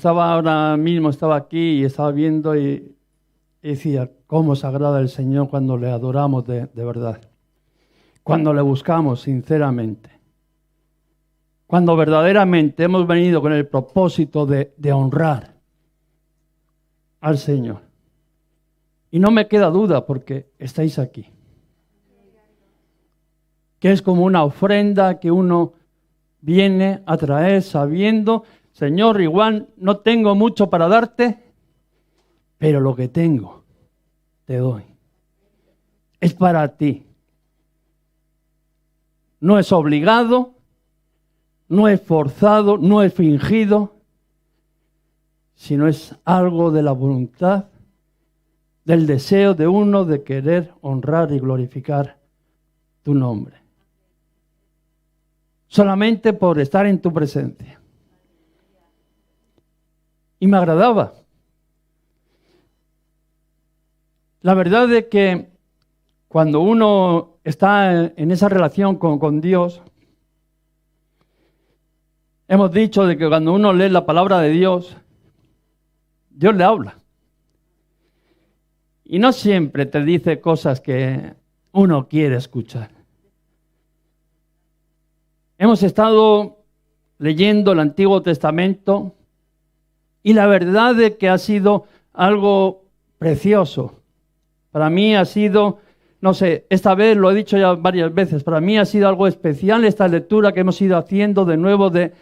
Ahora mismo estaba aquí y estaba viendo y decía, cómo se agrada el Señor cuando le adoramos de verdad, cuando le buscamos sinceramente, cuando verdaderamente hemos venido con el propósito de honrar al Señor. Y no me queda duda porque estáis aquí, que es como una ofrenda que uno viene a traer sabiendo, Señor, igual no tengo mucho para darte, pero lo que tengo te doy. Es para ti. No es obligado, no es forzado, no es fingido, sino es algo de la voluntad, del deseo de uno de querer honrar y glorificar tu nombre. Solamente por estar en tu presencia. Y me agradaba. La verdad es que cuando uno está en esa relación con Dios, hemos dicho de que cuando uno lee la palabra de Dios, Dios le habla. Y no siempre te dice cosas que uno quiere escuchar. Hemos estado leyendo el Antiguo Testamento y la verdad es que ha sido algo precioso. Para mí ha sido, no sé, esta vez lo he dicho ya varias veces, para mí ha sido algo especial esta lectura que hemos ido haciendo de nuevo de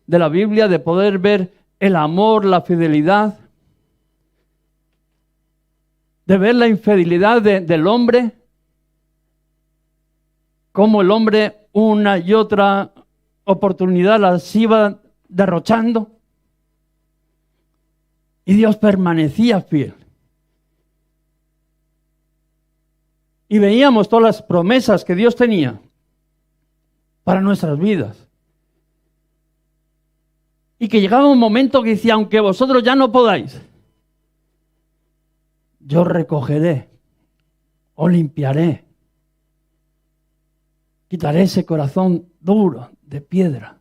la Biblia, de poder ver el amor, la fidelidad, de ver la infidelidad del hombre, cómo el hombre una y otra oportunidad las iba derrochando y Dios permanecía fiel. Y veíamos todas las promesas que Dios tenía para nuestras vidas. Y que llegaba un momento que decía, aunque vosotros ya no podáis, yo recogeré, os limpiaré, quitaré ese corazón duro de piedra,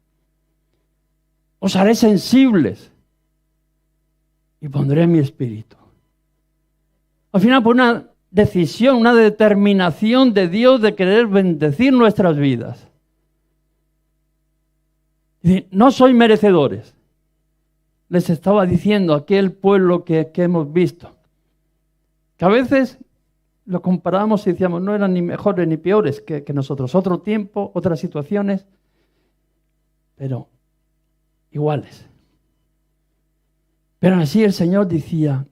os haré sensibles y pondré mi espíritu. Al final, por una decisión, una determinación de Dios de querer bendecir nuestras vidas. No sois merecedores, les estaba diciendo a aquel pueblo que hemos visto, que a veces lo comparábamos y decíamos, no eran ni mejores ni peores que nosotros, otro tiempo, otras situaciones, pero iguales. Pero así el Señor decía,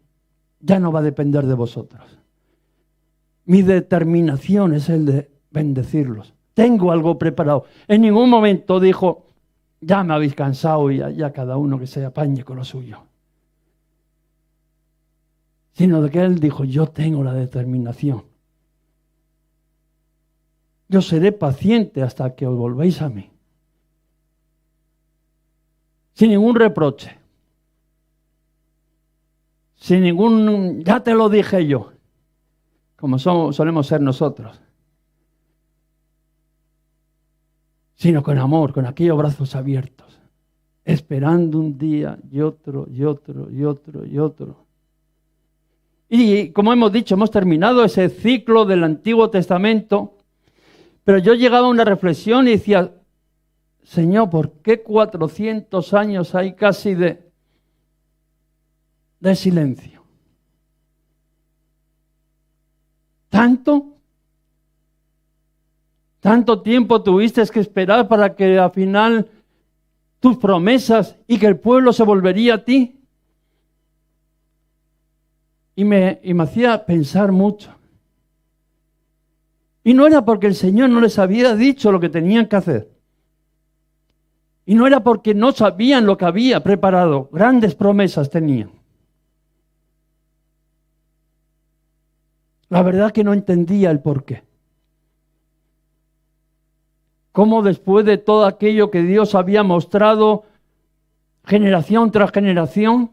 ya no va a depender de vosotros. Mi determinación es el de bendecirlos. Tengo algo preparado. En ningún momento dijo, ya me habéis cansado y ya cada uno que se apañe con lo suyo. Sino de que Él dijo, yo tengo la determinación. Yo seré paciente hasta que os volvéis a mí. Sin ningún reproche. Sin ningún, ya te lo dije yo. Como solemos ser nosotros, sino con amor, con aquellos brazos abiertos, esperando un día y otro, y otro, y otro, y otro. Y como hemos dicho, hemos terminado ese ciclo del Antiguo Testamento, pero yo llegaba a una reflexión y decía, Señor, ¿por qué 400 años hay casi de silencio? ¿Tanto tiempo tuviste que esperar para que al final tus promesas y que el pueblo se volvería a ti? Y me hacía pensar mucho. Y no era porque el Señor no les había dicho lo que tenían que hacer. Y no era porque no sabían lo que había preparado. Grandes promesas tenían. La verdad que no entendía el porqué. Cómo después de todo aquello que Dios había mostrado, generación tras generación,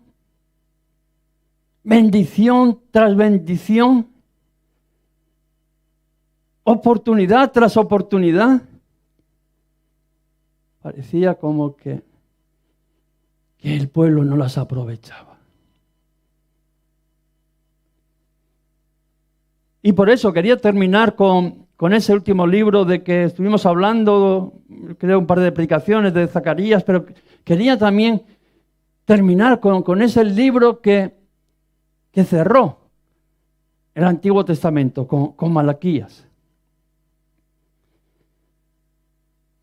bendición tras bendición, oportunidad tras oportunidad, parecía como que que el pueblo no las aprovechaba. Y por eso quería terminar con ese último libro de que estuvimos hablando, creo un par de predicaciones de Zacarías, pero quería también terminar con ese libro que cerró el Antiguo Testamento, con Malaquías.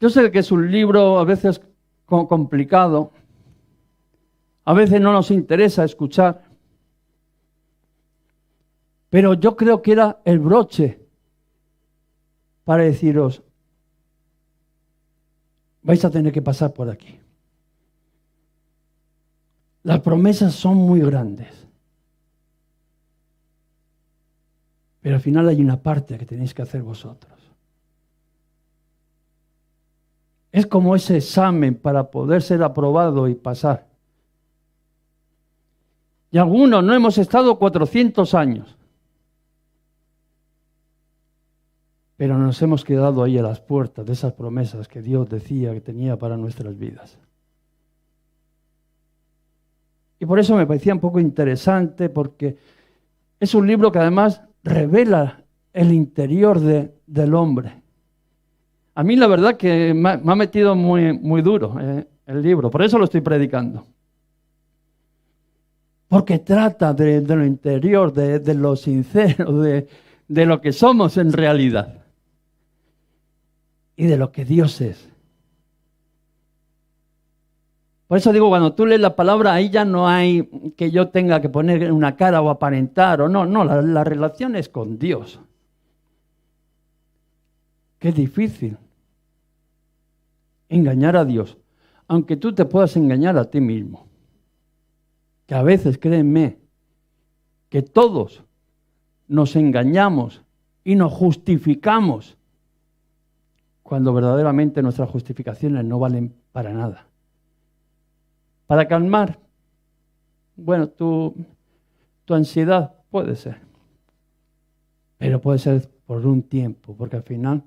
Yo sé que es un libro a veces complicado, a veces no nos interesa escuchar, pero yo creo que era el broche para deciros, vais a tener que pasar por aquí. Las promesas son muy grandes, pero al final hay una parte que tenéis que hacer vosotros. Es como ese examen para poder ser aprobado y pasar. Y algunos no hemos estado 400 años, pero nos hemos quedado ahí a las puertas de esas promesas que Dios decía que tenía para nuestras vidas. Y por eso me parecía un poco interesante, porque es un libro que además revela el interior del hombre. A mí la verdad que me ha metido muy duro el libro, por eso lo estoy predicando. Porque trata de lo interior, de lo sincero, de lo que somos en realidad. Y de lo que Dios es. Por eso digo, cuando tú lees la palabra, ahí ya no hay que yo tenga que poner una cara o aparentar, o no, la relación es con Dios. Qué difícil engañar a Dios, aunque tú te puedas engañar a ti mismo. Que a veces, créanme, que todos nos engañamos y nos justificamos cuando verdaderamente nuestras justificaciones no valen para nada. Para calmar, bueno, tu ansiedad puede ser, pero puede ser por un tiempo, porque al final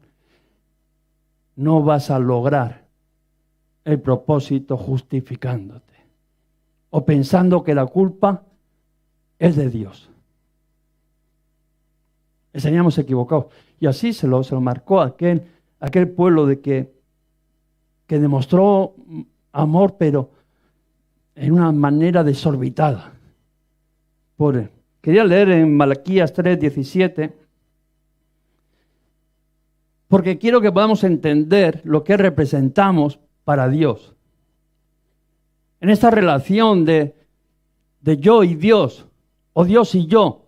no vas a lograr el propósito justificándote o pensando que la culpa es de Dios. Estaríamos equivocados. Y así se lo marcó aquel pueblo de que demostró amor, pero en una manera desorbitada por él. Quería leer en Malaquías 3:17, porque quiero que podamos entender lo que representamos para Dios. En esta relación de yo y Dios, o Dios y yo,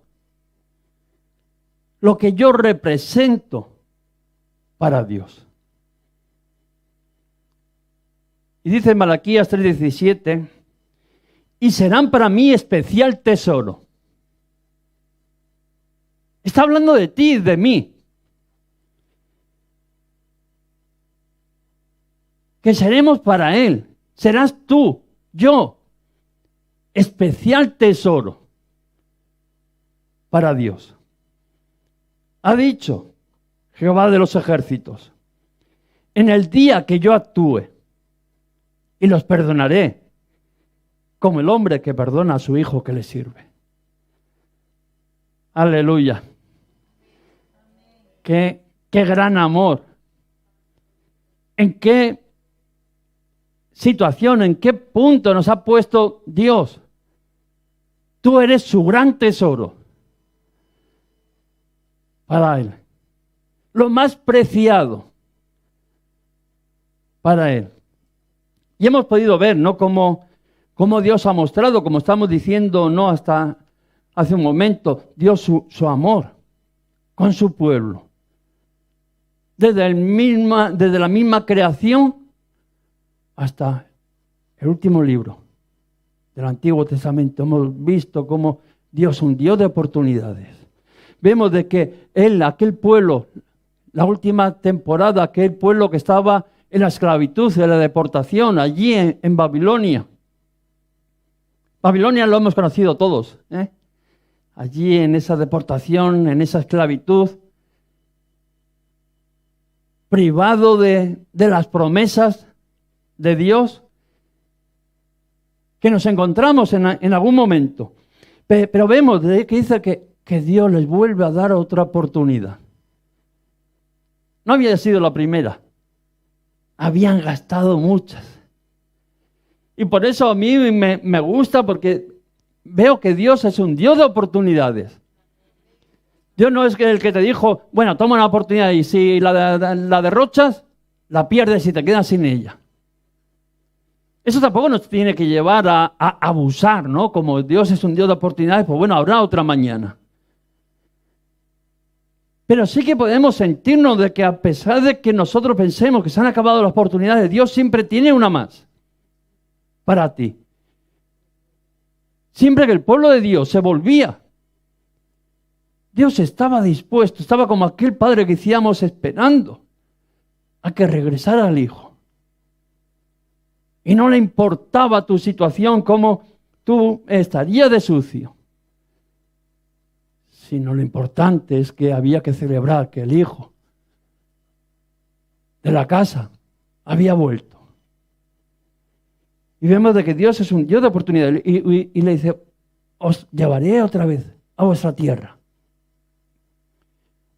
lo que yo represento para Dios. Y dice en Malaquías 3:17, y serán para mí especial tesoro. Está hablando de ti y de mí. Que seremos para Él. Serás tú, yo, especial tesoro para Dios. Ha dicho Jehová de los ejércitos, en el día que yo actúe y los perdonaré, como el hombre que perdona a su hijo que le sirve. Aleluya. Qué gran amor. ¿En qué situación, en qué punto nos ha puesto Dios? Tú eres su gran tesoro para Él. Lo más preciado para Él. Y hemos podido ver, ¿no?, cómo Dios ha mostrado, como estamos diciendo, no hasta hace un momento, Dios su amor con su pueblo. Desde la misma creación hasta el último libro del Antiguo Testamento. Hemos visto cómo Dios es un Dios de oportunidades. Vemos de que aquel pueblo, la última temporada, aquel pueblo que estaba en la esclavitud, en la deportación, allí en Babilonia. Babilonia lo hemos conocido todos, ¿eh? Allí en esa deportación, en esa esclavitud, privado de las promesas de Dios, que nos encontramos en algún momento. Pero vemos que dice que Dios les vuelve a dar otra oportunidad. No había sido la primera. Habían gastado muchas. Y por eso a mí me gusta, porque veo que Dios es un Dios de oportunidades. Dios no es el que te dijo, bueno, toma una oportunidad y si la derrochas, la pierdes y te quedas sin ella. Eso tampoco nos tiene que llevar a abusar, ¿no? Como Dios es un Dios de oportunidades, pues bueno, habrá otra mañana. Pero sí que podemos sentirnos de que a pesar de que nosotros pensemos que se han acabado las oportunidades, Dios siempre tiene una más para ti. Siempre que el pueblo de Dios se volvía, Dios estaba dispuesto, estaba como aquel padre que decíamos esperando a que regresara el hijo. Y no le importaba tu situación, cómo tú estarías de sucio. Sino lo importante es que había que celebrar que el hijo de la casa había vuelto. Y vemos de que Dios es un Dios de oportunidad. Y le dice, os llevaré otra vez a vuestra tierra.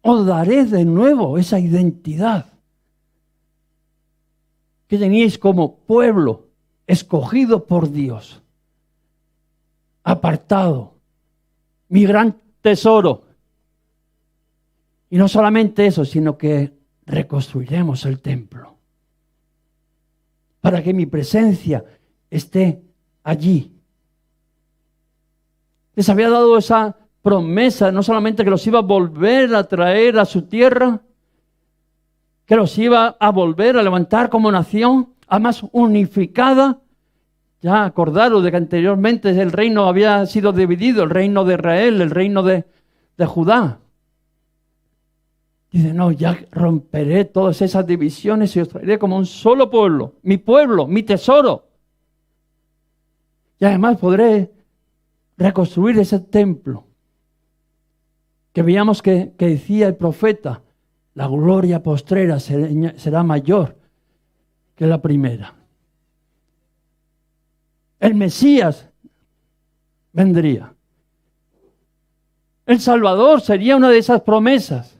Os daré de nuevo esa identidad que teníais como pueblo escogido por Dios, apartado, mi gran tesoro. Y no solamente eso, sino que reconstruiremos el templo para que mi presencia esté allí. Les había dado esa promesa, no solamente que los iba a volver a traer a su tierra, que los iba a volver a levantar como nación, además unificada. Ya acordaros de que anteriormente el reino había sido dividido, el reino de Israel, el reino de Judá. Dice, no, ya romperé todas esas divisiones y os traeré como un solo pueblo, mi tesoro. Y además podré reconstruir ese templo que veíamos que decía el profeta, la gloria postrera será mayor que la primera. El Mesías vendría. El Salvador sería una de esas promesas,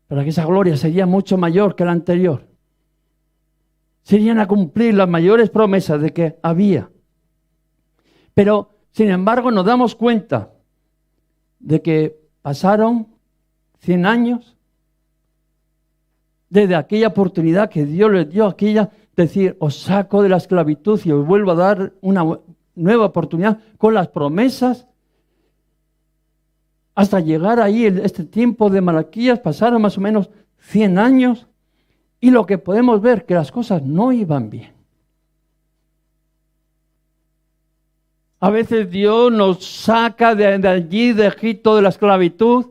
para que esa gloria sería mucho mayor que la anterior. Serían a cumplir las mayores promesas de que había. Pero, sin embargo, nos damos cuenta de que pasaron 100 años desde aquella oportunidad que Dios les dio, aquella decir, os saco de la esclavitud y os vuelvo a dar una nueva oportunidad con las promesas. Hasta llegar ahí, este tiempo de Malaquías, pasaron más o menos 100 años y lo que podemos ver, que las cosas no iban bien. A veces Dios nos saca de allí, de Egipto, de la esclavitud.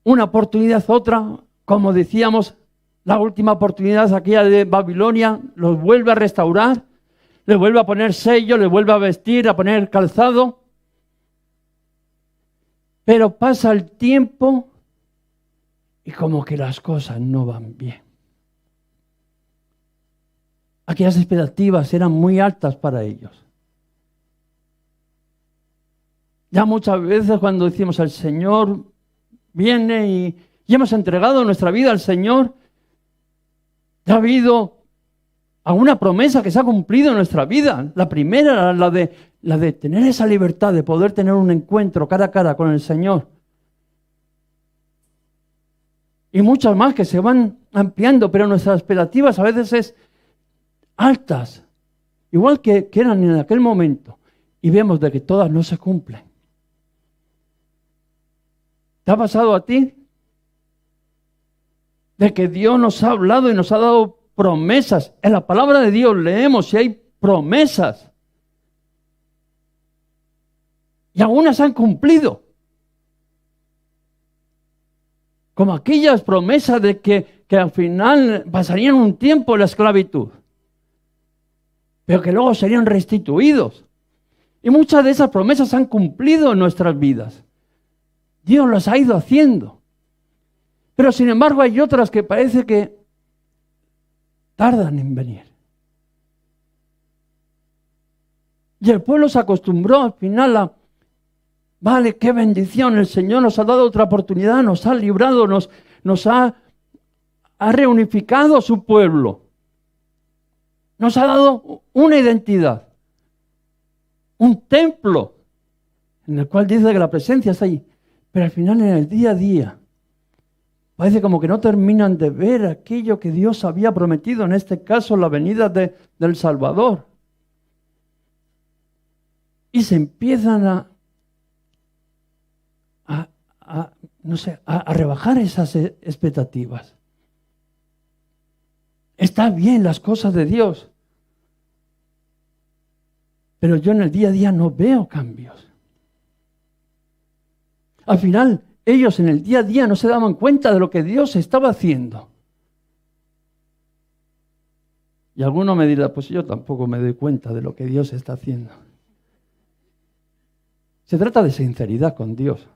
Una oportunidad, otra, como decíamos, la última oportunidad, aquella de Babilonia, los vuelve a restaurar, les vuelve a poner sello, les vuelve a vestir, a poner calzado. Pero pasa el tiempo y como que las cosas no van bien. Aquellas expectativas eran muy altas para ellos. Ya muchas veces cuando decimos el Señor viene y hemos entregado nuestra vida al Señor, ya ha habido alguna promesa que se ha cumplido en nuestra vida. La primera, la de tener esa libertad, de poder tener un encuentro cara a cara con el Señor. Y muchas más que se van ampliando, pero nuestras expectativas a veces es altas, igual que eran en aquel momento, y vemos de que todas no se cumplen. ¿Te ha pasado a ti? De que Dios nos ha hablado y nos ha dado promesas. En la palabra de Dios leemos si hay promesas. Y algunas han cumplido. Como aquellas promesas de que al final pasarían un tiempo en la esclavitud, pero que luego serían restituidos. Y muchas de esas promesas han cumplido en nuestras vidas. Dios las ha ido haciendo. Pero sin embargo hay otras que parece que tardan en venir. Y el pueblo se acostumbró al final a, vale, qué bendición, el Señor nos ha dado otra oportunidad, nos ha librado, nos ha reunificado a su pueblo. Nos ha dado una identidad, un templo en el cual dice que la presencia está ahí. Pero al final, en el día a día, parece como que no terminan de ver aquello que Dios había prometido, en este caso la venida del Salvador. Y se empiezan a rebajar esas expectativas. Está bien las cosas de Dios, pero yo en el día a día no veo cambios. Al final, ellos en el día a día no se daban cuenta de lo que Dios estaba haciendo. Y alguno me dirá, pues yo tampoco me doy cuenta de lo que Dios está haciendo. Se trata de sinceridad con Dios.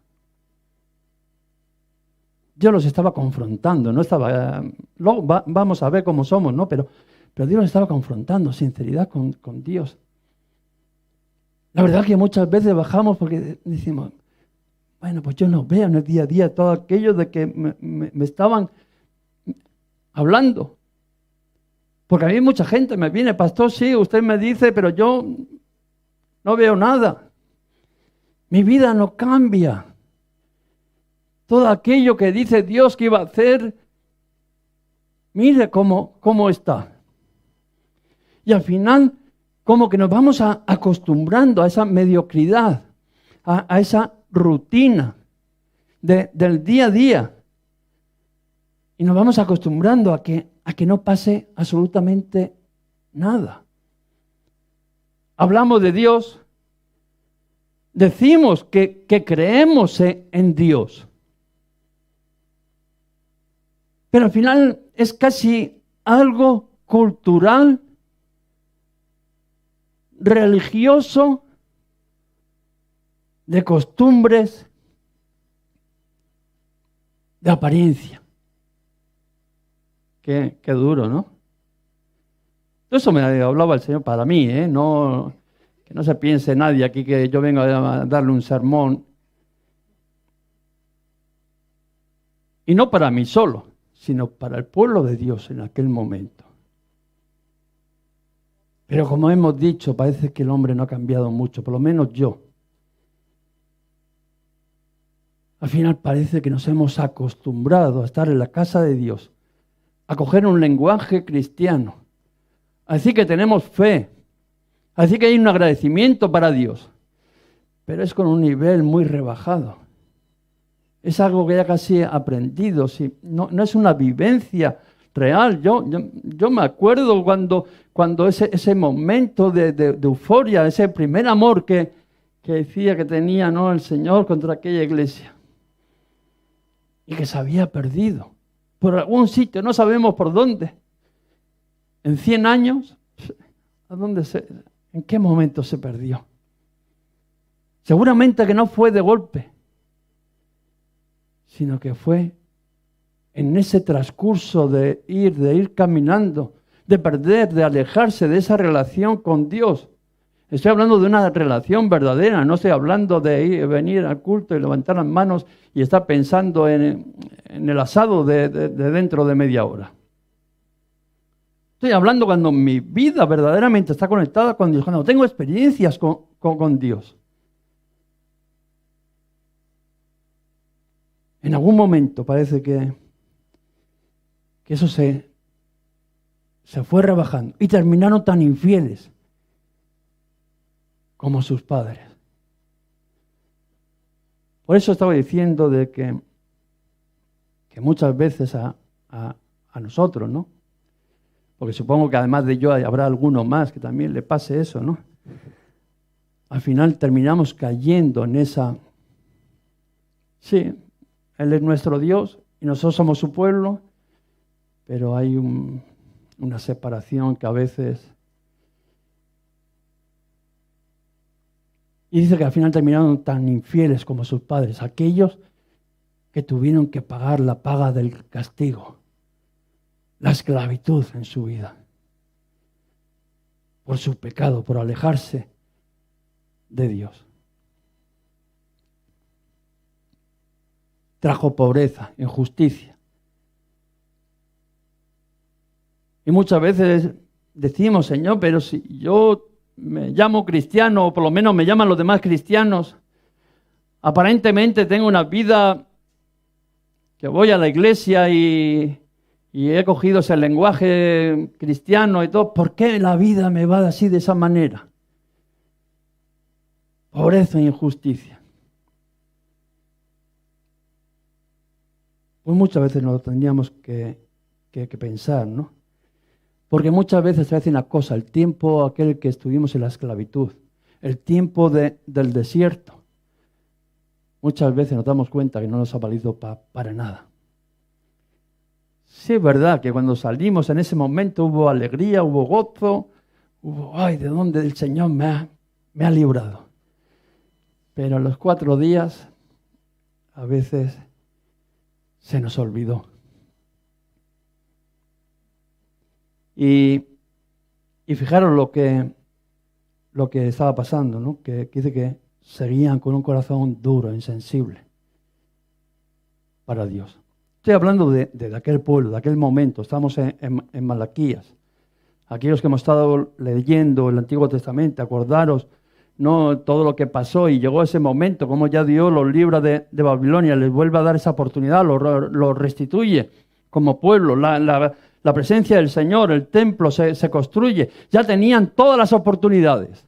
Yo los estaba confrontando, no estaba... luego vamos a ver cómo somos, ¿no? Pero Dios los estaba confrontando, sinceridad con Dios. La verdad que muchas veces bajamos porque decimos, bueno, pues yo no veo en el día a día todo aquello de que me estaban hablando. Porque a mí mucha gente me viene, pastor, sí, usted me dice, pero yo no veo nada. Mi vida no cambia. Todo aquello que dice Dios que iba a hacer, mire cómo está. Y al final, como que nos vamos acostumbrando a esa mediocridad, a esa rutina del día a día. Y nos vamos acostumbrando a que no pase absolutamente nada. Hablamos de Dios, decimos que creemos en Dios. Pero al final es casi algo cultural, religioso, de costumbres, de apariencia. Qué duro, ¿no? Eso me hablaba el Señor para mí, no, que no se piense nadie aquí que yo vengo a darle un sermón. Y no para mí solo, sino para el pueblo de Dios en aquel momento. Pero como hemos dicho, parece que el hombre no ha cambiado mucho, por lo menos yo. Al final parece que nos hemos acostumbrado a estar en la casa de Dios, a coger un lenguaje cristiano, a decir que tenemos fe, a decir que hay un agradecimiento para Dios, pero es con un nivel muy rebajado. Es algo que ya casi he aprendido, sí. No es una vivencia real. Yo me acuerdo cuando ese momento de euforia, ese primer amor que decía que tenía, ¿no?, el Señor contra aquella iglesia, y que se había perdido por algún sitio, no sabemos por dónde. En 100 años, ¿en qué momento se perdió? Seguramente que no fue de golpe, sino que fue en ese transcurso de ir caminando, de perder, de alejarse de esa relación con Dios. Estoy hablando de una relación verdadera, no estoy hablando de venir al culto y levantar las manos y estar pensando en el asado de dentro de media hora. Estoy hablando cuando mi vida verdaderamente está conectada con Dios, cuando tengo experiencias con Dios. En algún momento parece que eso se fue rebajando y terminaron tan infieles como sus padres. Por eso estaba diciendo de que muchas veces a nosotros, ¿no? Porque supongo que además de yo habrá alguno más que también le pase eso, ¿no? Al final terminamos cayendo en esa... Sí, Él es nuestro Dios y nosotros somos su pueblo, pero hay una separación que a veces... Y dice que al final terminaron tan infieles como sus padres, aquellos que tuvieron que pagar la paga del castigo, la esclavitud en su vida, por su pecado, por alejarse de Dios. Trajo pobreza, injusticia. Y muchas veces decimos, Señor, pero si yo me llamo cristiano, o por lo menos me llaman los demás cristianos, aparentemente tengo una vida que voy a la iglesia y he cogido ese lenguaje cristiano y todo, ¿por qué la vida me va así de esa manera? Pobreza e injusticia. Pues muchas veces nos lo tendríamos que pensar, ¿no? Porque muchas veces se hace una cosa, el tiempo aquel que estuvimos en la esclavitud, el tiempo del desierto, muchas veces nos damos cuenta que no nos ha valido para nada. Sí es verdad que cuando salimos en ese momento hubo alegría, hubo gozo, hubo, ay, ¿de dónde el Señor me ha librado? Pero a los 4 días, a veces se nos olvidó. Y fijaros lo que estaba pasando, ¿no? Que dice que seguían con un corazón duro, insensible para Dios. Estoy hablando de aquel pueblo, de aquel momento. Estamos en Malaquías. Aquellos que hemos estado leyendo el Antiguo Testamento, acordaros, no todo lo que pasó y llegó ese momento, como ya Dios los libra de Babilonia, les vuelve a dar esa oportunidad, los restituye como pueblo, la presencia del Señor, el templo se construye, ya tenían todas las oportunidades.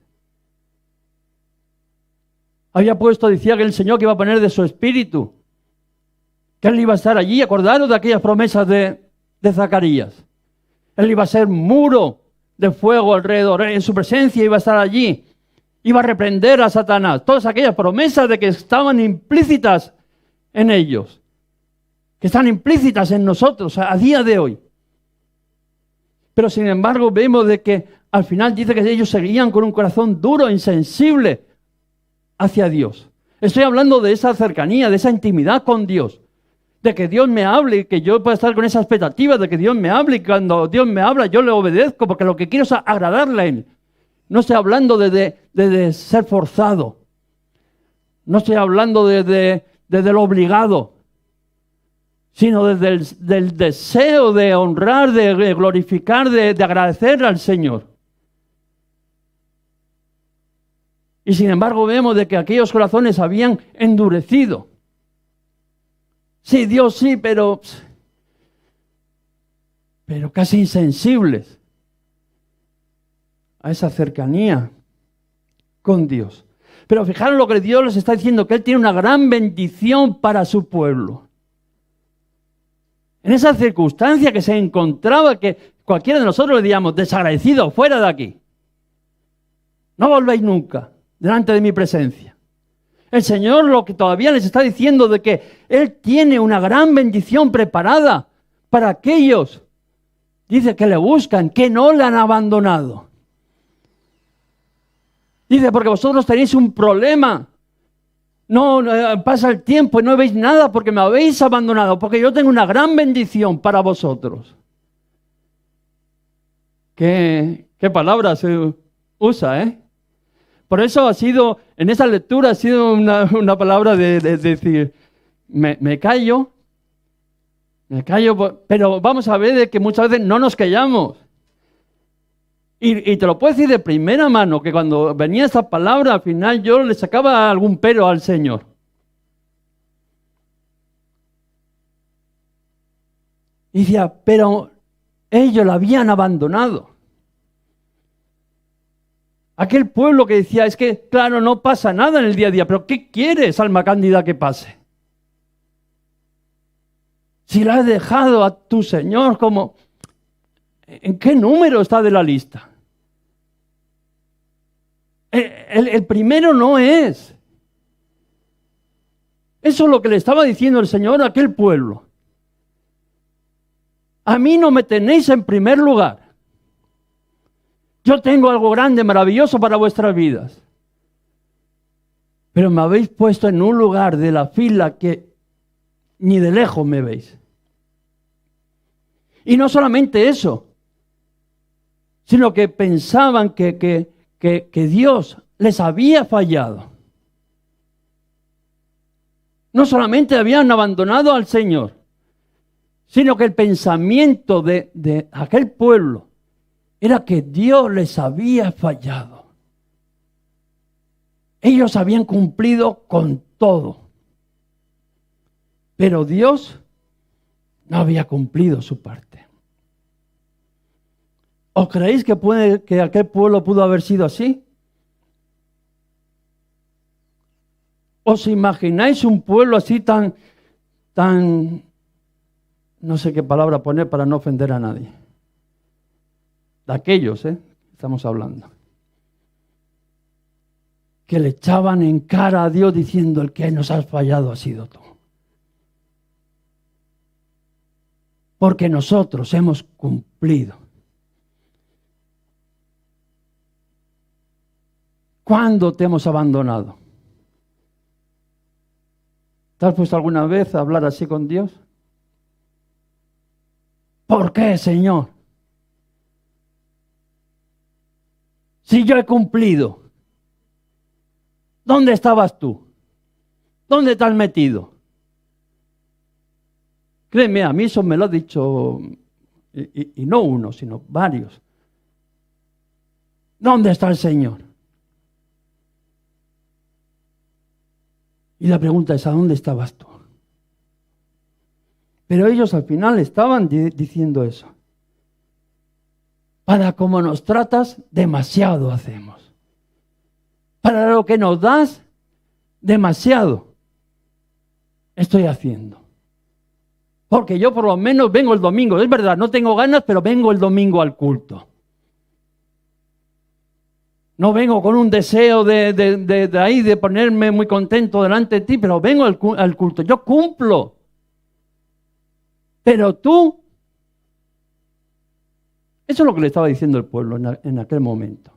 Decía que el Señor que iba a poner de su espíritu, que Él iba a estar allí, acordaros de aquellas promesas de Zacarías. Él iba a ser muro de fuego alrededor, en su presencia iba a estar allí. Iba a reprender a Satanás. Todas aquellas promesas de que estaban implícitas en ellos. Que están implícitas en nosotros a día de hoy. Pero sin embargo vemos de que al final dice que ellos seguían con un corazón duro, insensible hacia Dios. Estoy hablando de esa cercanía, de esa intimidad con Dios. De que Dios me hable y que yo pueda estar con esa expectativa de que Dios me hable y cuando Dios me habla yo le obedezco porque lo que quiero es agradarle a Él. No estoy hablando de ser forzado. No estoy hablando de lo obligado. Sino del deseo de honrar, de glorificar, de agradecer al Señor. Y sin embargo vemos de que aquellos corazones habían endurecido. Sí, Dios sí, pero casi insensibles a esa cercanía con Dios. Pero fijaros lo que Dios les está diciendo, que Él tiene una gran bendición para su pueblo. En esa circunstancia que se encontraba, que cualquiera de nosotros le diríamos, desagradecido, fuera de aquí. No volvéis nunca delante de mi presencia. El Señor lo que todavía les está diciendo de que Él tiene una gran bendición preparada para aquellos, dice, que le buscan, que no le han abandonado. Dice, porque vosotros tenéis un problema. No, pasa el tiempo y no veis nada porque me habéis abandonado, porque yo tengo una gran bendición para vosotros. ¿Qué palabra se usa, eh? Por eso ha sido, en esa lectura ha sido una palabra de decir, me callo, pero vamos a ver de que muchas veces no nos callamos. Y te lo puedo decir de primera mano, que cuando venía esta palabra, al final yo le sacaba algún pero al Señor. Y decía, pero ellos la habían abandonado. Aquel pueblo que decía, es que, claro, no pasa nada en el día a día, pero ¿qué quieres, alma cándida, que pase? Si la has dejado a tu Señor como... ¿En qué número está de la lista? El primero no es. Eso es lo que le estaba diciendo el Señor a aquel pueblo. A mí no me tenéis en primer lugar. Yo tengo algo grande, maravilloso para vuestras vidas. Pero me habéis puesto en un lugar de la fila que ni de lejos me veis. Y no solamente eso, sino que pensaban que Dios les había fallado. No solamente habían abandonado al Señor, sino que el pensamiento de aquel pueblo era que Dios les había fallado. Ellos habían cumplido con todo, pero Dios no había cumplido su parte. ¿Os creéis que aquel pueblo pudo haber sido así? ¿Os imagináis un pueblo así tan, no sé qué palabra poner para no ofender a nadie? De aquellos, estamos hablando. Que le echaban en cara a Dios diciendo: el que nos has fallado ha sido tú. Porque nosotros hemos cumplido. ¿Cuándo te hemos abandonado? ¿Te has puesto alguna vez a hablar así con Dios? ¿Por qué, Señor? Si yo he cumplido, ¿dónde estabas tú? ¿Dónde te has metido? Créeme, a mí eso me lo ha dicho, y no uno, sino varios. ¿Dónde está el Señor? Y la pregunta es: ¿a dónde estabas tú? Pero ellos al final estaban diciendo eso. Para como nos tratas, demasiado hacemos. Para lo que nos das, demasiado estoy haciendo. Porque yo por lo menos vengo el domingo. Es verdad, no tengo ganas, pero vengo el domingo al culto. No vengo con un deseo de ponerme muy contento delante de ti, pero vengo al culto. Yo cumplo. Pero tú, eso es lo que le estaba diciendo el pueblo en aquel momento.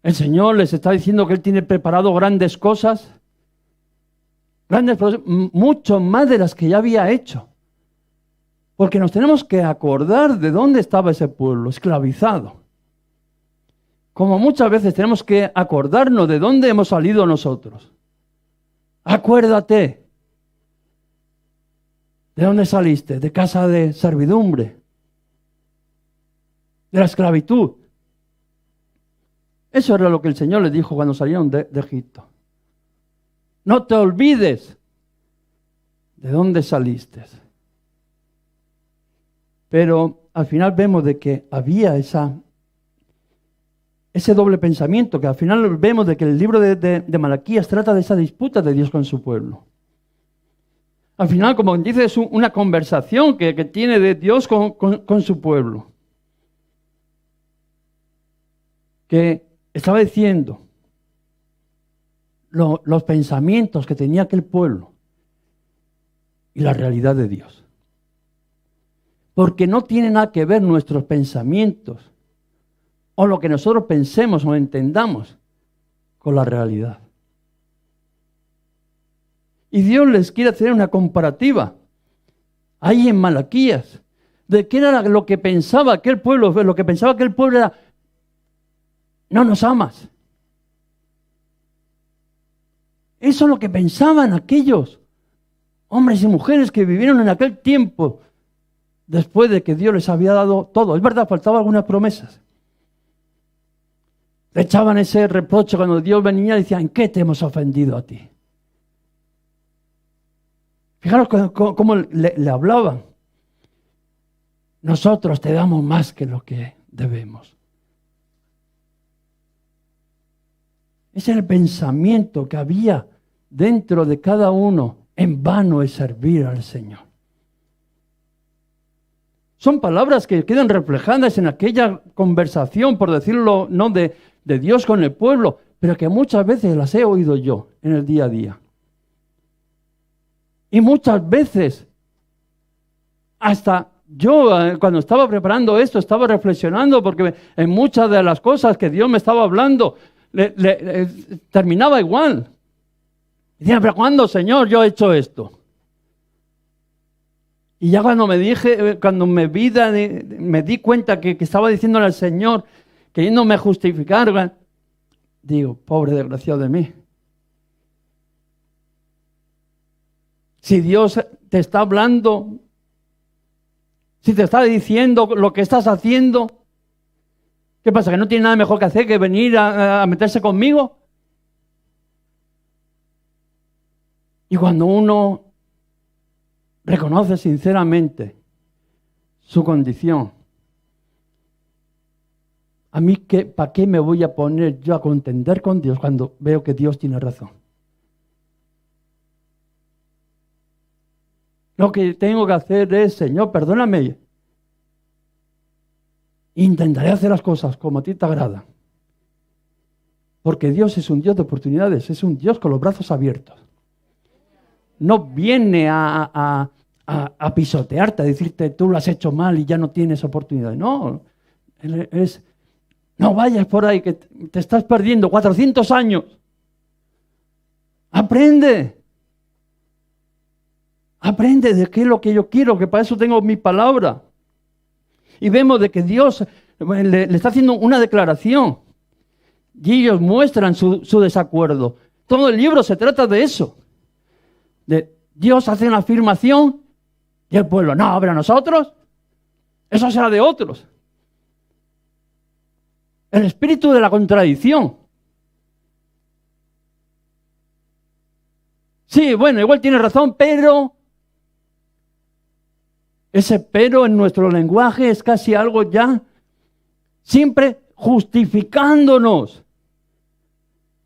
El Señor les está diciendo que Él tiene preparado grandes cosas, mucho más de las que ya había hecho. Porque nos tenemos que acordar de dónde estaba ese pueblo, esclavizado. Como muchas veces tenemos que acordarnos de dónde hemos salido nosotros. Acuérdate. ¿De dónde saliste? De casa de servidumbre. De la esclavitud. Eso era lo que el Señor les dijo cuando salieron de Egipto. No te olvides de dónde saliste. Pero al final vemos de que había ese doble pensamiento, que al final vemos de que el libro de Malaquías trata de esa disputa de Dios con su pueblo. Al final, como dice, es una conversación que tiene de Dios con su pueblo. Que estaba diciendo los pensamientos que tenía aquel pueblo y la realidad de Dios. Porque no tiene nada que ver nuestros pensamientos o lo que nosotros pensemos o entendamos con la realidad. Y Dios les quiere hacer una comparativa ahí en Malaquías de qué era lo que pensaba aquel pueblo. Lo que pensaba aquel pueblo era: no nos amas. Eso es lo que pensaban aquellos hombres y mujeres que vivieron en aquel tiempo después de que Dios les había dado todo. Es verdad, faltaban algunas promesas. Le echaban ese reproche cuando Dios venía y decía: ¿en qué te hemos ofendido a ti? Fijaros cómo le hablaban. Nosotros te damos más que lo que debemos. Ese era el pensamiento que había dentro de cada uno. En vano es servir al Señor. Son palabras que quedan reflejadas en aquella conversación, por decirlo, no de Dios con el pueblo, pero que muchas veces las he oído yo en el día a día. Y muchas veces, hasta yo cuando estaba preparando esto, estaba reflexionando, porque en muchas de las cosas que Dios me estaba hablando, terminaba igual. Decía: ¿pero cuándo, Señor, yo he hecho esto? Y ya cuando me di cuenta que estaba diciéndole al Señor, queriéndome justificar, digo, pobre desgraciado de mí. Si Dios te está hablando, si te está diciendo lo que estás haciendo, ¿qué pasa? ¿Que no tiene nada mejor que hacer que venir a meterse conmigo? Y cuando uno reconoce sinceramente su condición, a mí, ¿para qué me voy a poner yo a contender con Dios cuando veo que Dios tiene razón? Lo que tengo que hacer es, Señor, perdóname. Intentaré hacer las cosas como a ti te agrada. Porque Dios es un Dios de oportunidades, es un Dios con los brazos abiertos. No viene a pisotearte, a decirte tú lo has hecho mal y ya no tienes oportunidad. No, no vayas por ahí que te estás perdiendo 400 años. Aprende. Aprende de qué es lo que yo quiero, que para eso tengo mi palabra. Y vemos de que Dios le está haciendo una declaración. Y ellos muestran su desacuerdo. Todo el libro se trata de eso. De Dios hace una afirmación y el pueblo, no, pero nosotros, eso será de otros. El espíritu de la contradicción. Sí, bueno, igual tiene razón, pero ese pero en nuestro lenguaje es casi algo ya siempre justificándonos,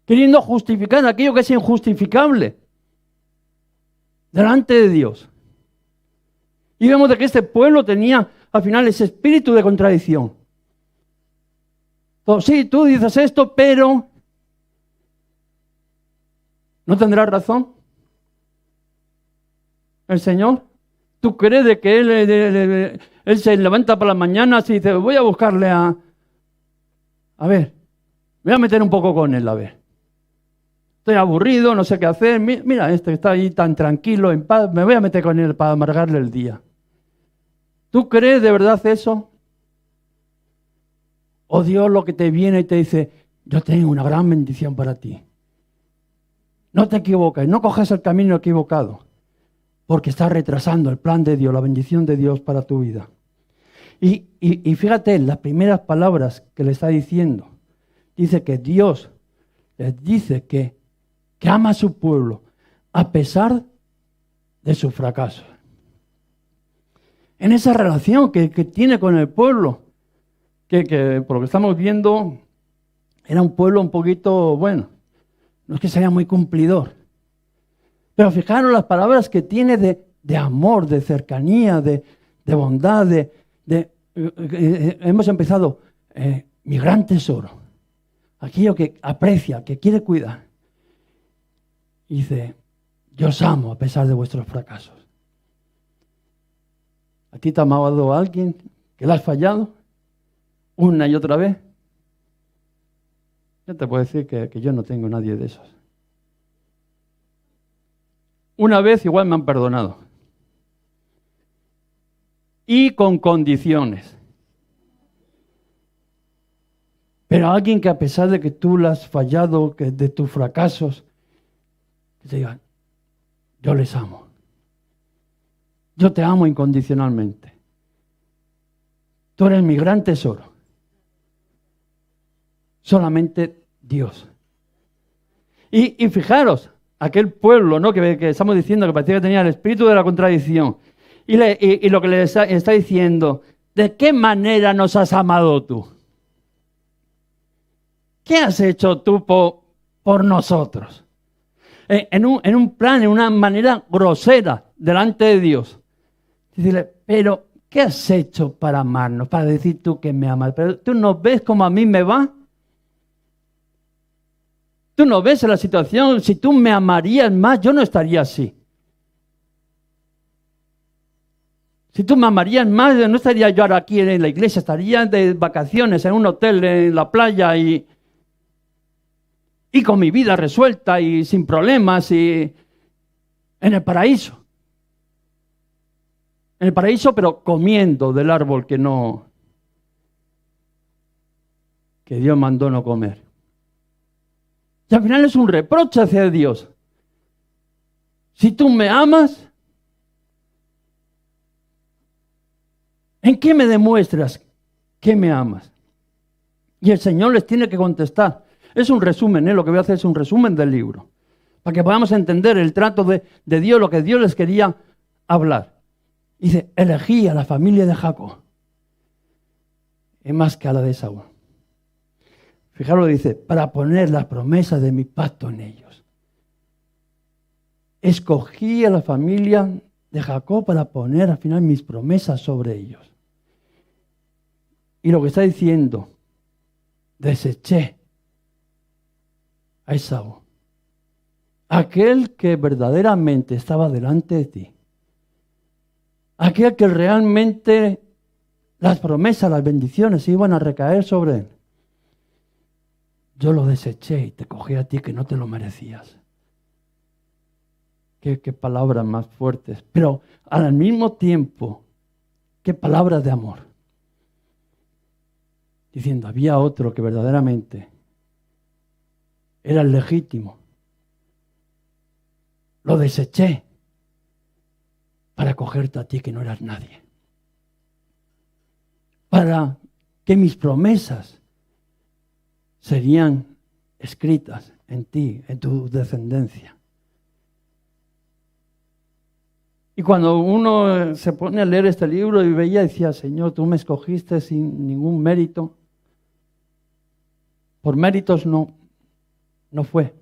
queriendo justificar aquello que es injustificable delante de Dios. Y vemos de que este pueblo tenía al final ese espíritu de contradicción. Entonces, sí, tú dices esto, pero ¿no tendrás razón el Señor? ¿Tú crees de que él se levanta por las mañanas y dice, voy a buscarle a ver, me voy a meter un poco con él, a ver. Estoy aburrido, no sé qué hacer. Mira, este está ahí tan tranquilo, en paz, me voy a meter con él para amargarle el día. ¿Tú crees de verdad eso? O Dios lo que te viene y te dice, yo tengo una gran bendición para ti. No te equivoques, no cojas el camino equivocado. Porque está retrasando el plan de Dios, la bendición de Dios para tu vida. Y fíjate, las primeras palabras que le está diciendo, dice que Dios les dice que ama a su pueblo a pesar de sus fracasos. En esa relación que tiene con el pueblo, que por lo que estamos viendo, era un pueblo un poquito, bueno, no es que sea muy cumplidor. Pero fijaros las palabras que tiene de amor, de cercanía, de bondad, hemos empezado, mi gran tesoro, aquello que aprecia, que quiere cuidar. Y dice, yo os amo a pesar de vuestros fracasos. ¿A ti te ha amado alguien que le has fallado una y otra vez? Yo te puedo decir que yo no tengo nadie de esos. Una vez igual me han perdonado. Y con condiciones. Pero alguien que a pesar de que tú le has fallado, que de tus fracasos, que te diga, yo les amo. Yo te amo incondicionalmente. Tú eres mi gran tesoro. Solamente Dios. Y fijaros, aquel pueblo, ¿no? que estamos diciendo que parecía que tenía el espíritu de la contradicción. Y lo que le está diciendo, ¿de qué manera nos has amado tú? ¿Qué has hecho tú por nosotros? En un plan, en una manera grosera delante de Dios. Decirle, pero ¿qué has hecho para amarnos? Para decir tú que me amas. Pero tú no ves cómo a mí me va. Tú no ves la situación. Si tú me amarías más, yo no estaría así. Si tú me amarías más, no estaría yo ahora aquí en la iglesia. Estaría de vacaciones en un hotel en la playa y con mi vida resuelta y sin problemas y en el paraíso. En el paraíso, pero comiendo del árbol que Dios mandó no comer. Y al final es un reproche hacia Dios. Si tú me amas, ¿en qué me demuestras que me amas? Y el Señor les tiene que contestar. Es un resumen, lo que voy a hacer es un resumen del libro, para que podamos entender el trato de Dios, lo que Dios les quería hablar. Dice, elegí a la familia de Jacob, es más que a la de Esaú. Fijaros, dice, para poner las promesas de mi pacto en ellos. Escogí a la familia de Jacob para poner al final mis promesas sobre ellos. Y lo que está diciendo, deseché a Esaú, aquel que verdaderamente estaba delante de ti, aquel que realmente las promesas, las bendiciones iban a recaer sobre él. Yo lo deseché y te cogí a ti que no te lo merecías. Qué palabras más fuertes. Pero al mismo tiempo, qué palabras de amor. Diciendo, había otro que verdaderamente era el legítimo. Lo deseché para cogerte a ti que no eras nadie. Para que mis promesas serían escritas en ti, en tu descendencia. Y cuando uno se pone a leer este libro y veía, decía, Señor, tú me escogiste sin ningún mérito. Por méritos no fue.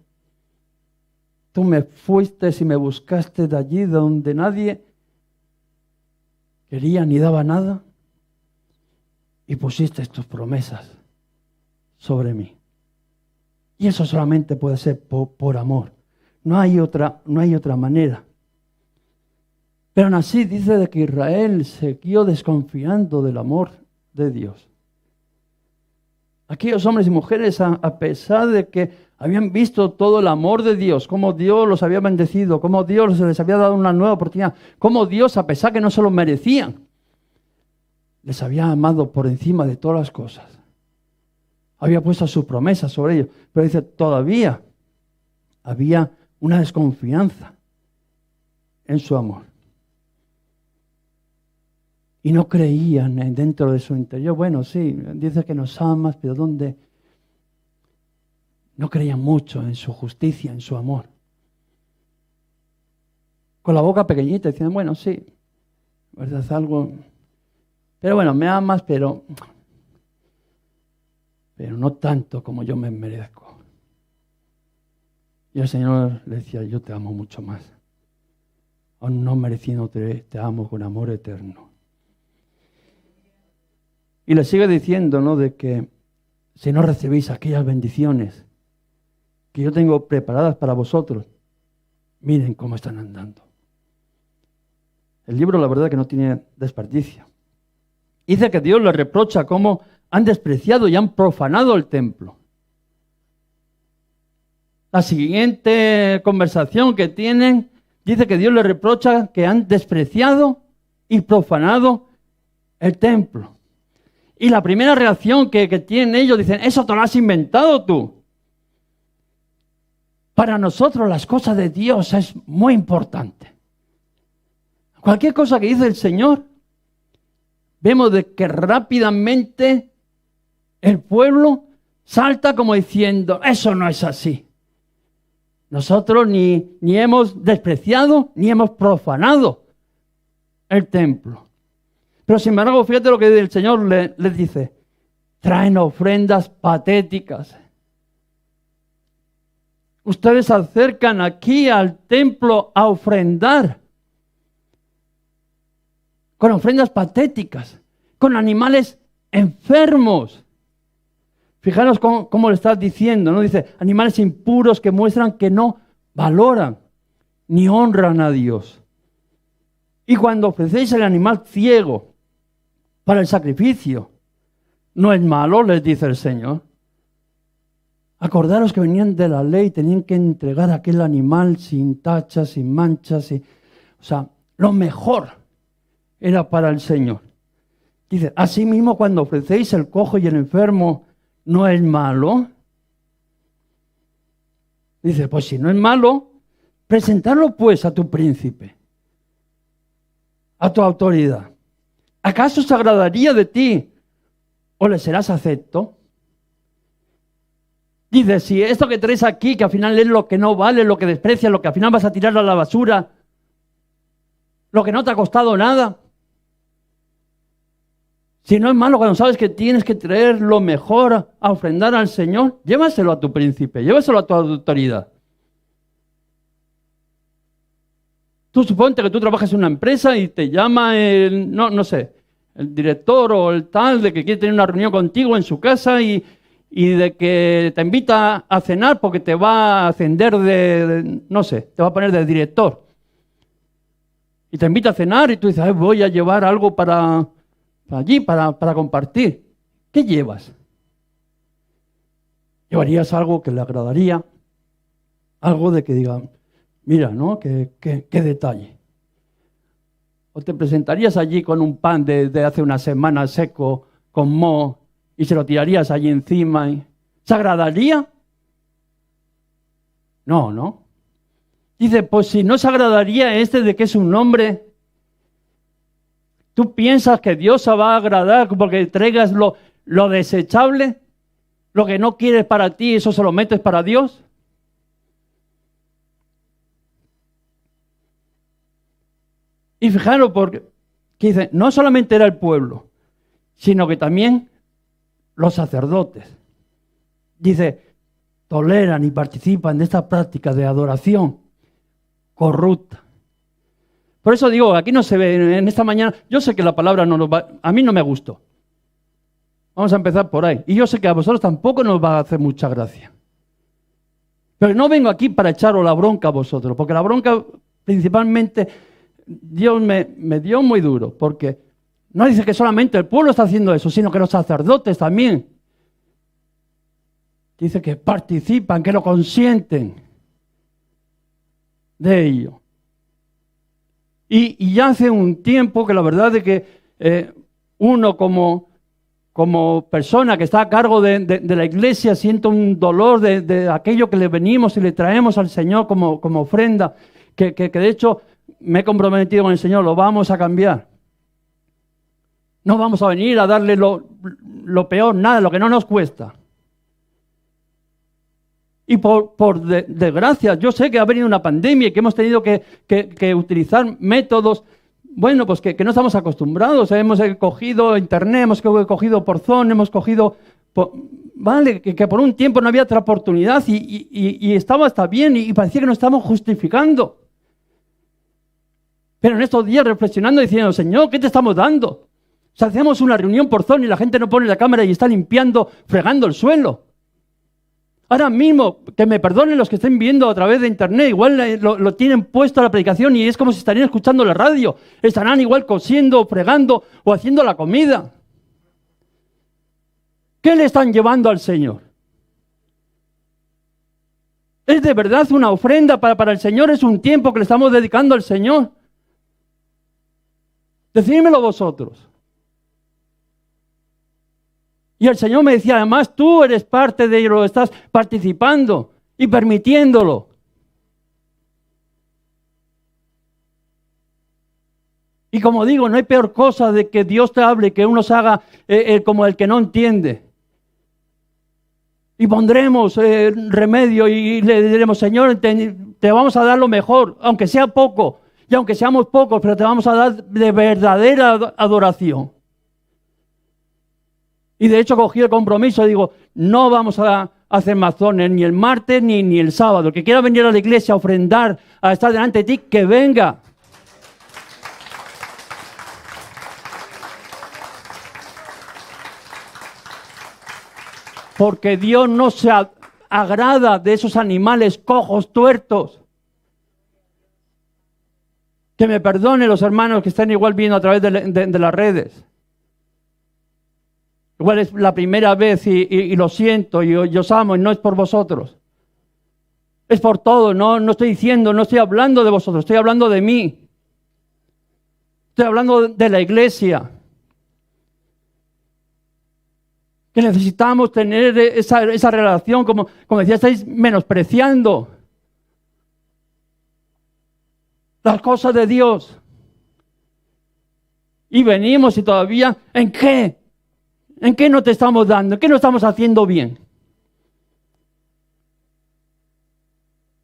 Tú me fuiste y me buscaste de allí donde nadie quería ni daba nada y pusiste tus promesas sobre mí. Y eso solamente puede ser por amor. No hay otra manera. Pero aún así dice de que Israel siguió desconfiando del amor de Dios. Aquellos hombres y mujeres, a pesar de que habían visto todo el amor de Dios, cómo Dios los había bendecido, cómo Dios les había dado una nueva oportunidad, cómo Dios, a pesar que no se lo merecían, les había amado por encima de todas las cosas. Había puesto sus promesas sobre ellos. Pero dice, todavía había una desconfianza en su amor. Y no creían dentro de su interior. Bueno, sí, dice que nos amas, pero ¿dónde? No creían mucho en su justicia, en su amor. Con la boca pequeñita decían, bueno, sí, verdad, algo. Pero bueno, me amas, pero no tanto como yo me merezco. Y el Señor le decía, yo te amo mucho más. Aún no mereciéndote, te amo con amor eterno. Y le sigue diciendo, ¿no?, de que si no recibís aquellas bendiciones que yo tengo preparadas para vosotros, miren cómo están andando. El libro, la verdad, que no tiene desperdicio. Dice que Dios les reprocha cómo han despreciado y han profanado el templo. La siguiente conversación que tienen, dice que Dios les reprocha que han despreciado y profanado el templo. Y la primera reacción que tienen ellos, dicen, eso te lo has inventado tú. Para nosotros las cosas de Dios es muy importante. Cualquier cosa que dice el Señor, vemos de que rápidamente el pueblo salta como diciendo, eso no es así. Nosotros ni hemos despreciado ni hemos profanado el templo. Pero sin embargo, fíjate lo que el Señor les dice. Traen ofrendas patéticas. Ustedes se acercan aquí al templo a ofrendar. Con ofrendas patéticas. Con animales enfermos. Fijaros cómo le estás diciendo, ¿no? Dice, animales impuros que muestran que no valoran ni honran a Dios. Y cuando ofrecéis el animal ciego para el sacrificio, no es malo, les dice el Señor. Acordaros que venían de la ley, tenían que entregar aquel animal sin tachas, sin manchas. O sea, lo mejor era para el Señor. Dice, asimismo cuando ofrecéis el cojo y el enfermo, ¿no es malo? Dice, pues si no es malo, presentarlo pues a tu príncipe, a tu autoridad. ¿Acaso se agradaría de ti o le serás acepto? Dice, si esto que traes aquí, que al final es lo que no vale, lo que desprecias, lo que al final vas a tirar a la basura, lo que no te ha costado nada. Si no es malo cuando sabes que tienes que traer lo mejor a ofrendar al Señor, llévaselo a tu príncipe, llévaselo a tu autoridad. Tú suponte que tú trabajas en una empresa y te llama el director o el tal de que quiere tener una reunión contigo en su casa y de que te invita a cenar porque te va a ascender te va a poner de director. Y te invita a cenar y tú dices, voy a llevar algo para allí, para compartir. ¿Qué llevas? Llevarías algo que le agradaría, algo de que diga, mira, ¿no? Qué detalle. O te presentarías allí con un pan de hace una semana seco, con moho, y se lo tirarías allí encima. ¿Se agradaría? No. Dice, pues si no se agradaría de que es un hombre, ¿tú piensas que Dios se va a agradar porque traigas lo desechable? Lo que no quieres para ti, eso se lo metes para Dios. Y fijaros, porque dice, no solamente era el pueblo, sino que también los sacerdotes. Dice, toleran y participan de esta práctica de adoración corrupta. Por eso digo, aquí no se ve, en esta mañana, yo sé que la palabra a mí no me gustó. Vamos a empezar por ahí. Y yo sé que a vosotros tampoco nos va a hacer mucha gracia. Pero no vengo aquí para echaros la bronca a vosotros, porque la bronca principalmente Dios me dio muy duro, porque no dice que solamente el pueblo está haciendo eso, sino que los sacerdotes también. Dice que participan, que lo consienten de ello. Y ya hace un tiempo que la verdad es que uno como persona que está a cargo de la iglesia siente un dolor de aquello que le venimos y le traemos al Señor como ofrenda, que de hecho me he comprometido con el Señor, lo vamos a cambiar. No vamos a venir a darle lo peor, nada, lo que no nos cuesta. Y por desgracia, yo sé que ha venido una pandemia y que hemos tenido que utilizar métodos, bueno, pues que no estamos acostumbrados. Hemos cogido internet, hemos cogido por Zoom, hemos cogido... Vale, que por un tiempo no había otra oportunidad y estaba hasta bien y parecía que nos estábamos justificando. Pero en estos días reflexionando diciendo, Señor, ¿qué te estamos dando? O sea, hacemos una reunión por Zoom y la gente no pone la cámara y está limpiando, fregando el suelo. Ahora mismo, que me perdonen los que estén viendo a través de internet, igual lo tienen puesto a la predicación y es como si estarían escuchando la radio. Estarán igual cosiendo, fregando o haciendo la comida. ¿Qué le están llevando al Señor? ¿Es de verdad una ofrenda para el Señor? ¿Es un tiempo que le estamos dedicando al Señor? Decídmelo vosotros. Y el Señor me decía, además tú eres parte de ello, estás participando y permitiéndolo. Y como digo, no hay peor cosa de que Dios te hable, que uno se haga como el que no entiende. Y pondremos remedio y le diremos, Señor, te vamos a dar lo mejor, aunque sea poco, y aunque seamos pocos, pero te vamos a dar de verdadera adoración. Y de hecho cogí el compromiso y digo, no vamos a hacer mazones ni el martes ni el sábado. El que quiera venir a la iglesia a ofrendar, a estar delante de ti, que venga. Porque Dios no se agrada de esos animales cojos, tuertos. Que me perdonen los hermanos que están igual viendo a través de las redes. Igual es la primera vez y lo siento y os amo y no es por vosotros. Es por todo, no estoy diciendo, no estoy hablando de vosotros, estoy hablando de mí. Estoy hablando de la iglesia. Que necesitamos tener esa relación, como decía, estáis menospreciando. las cosas de Dios. Y venimos y todavía, ¿en qué? ¿En qué no te estamos dando? ¿En qué no estamos haciendo bien?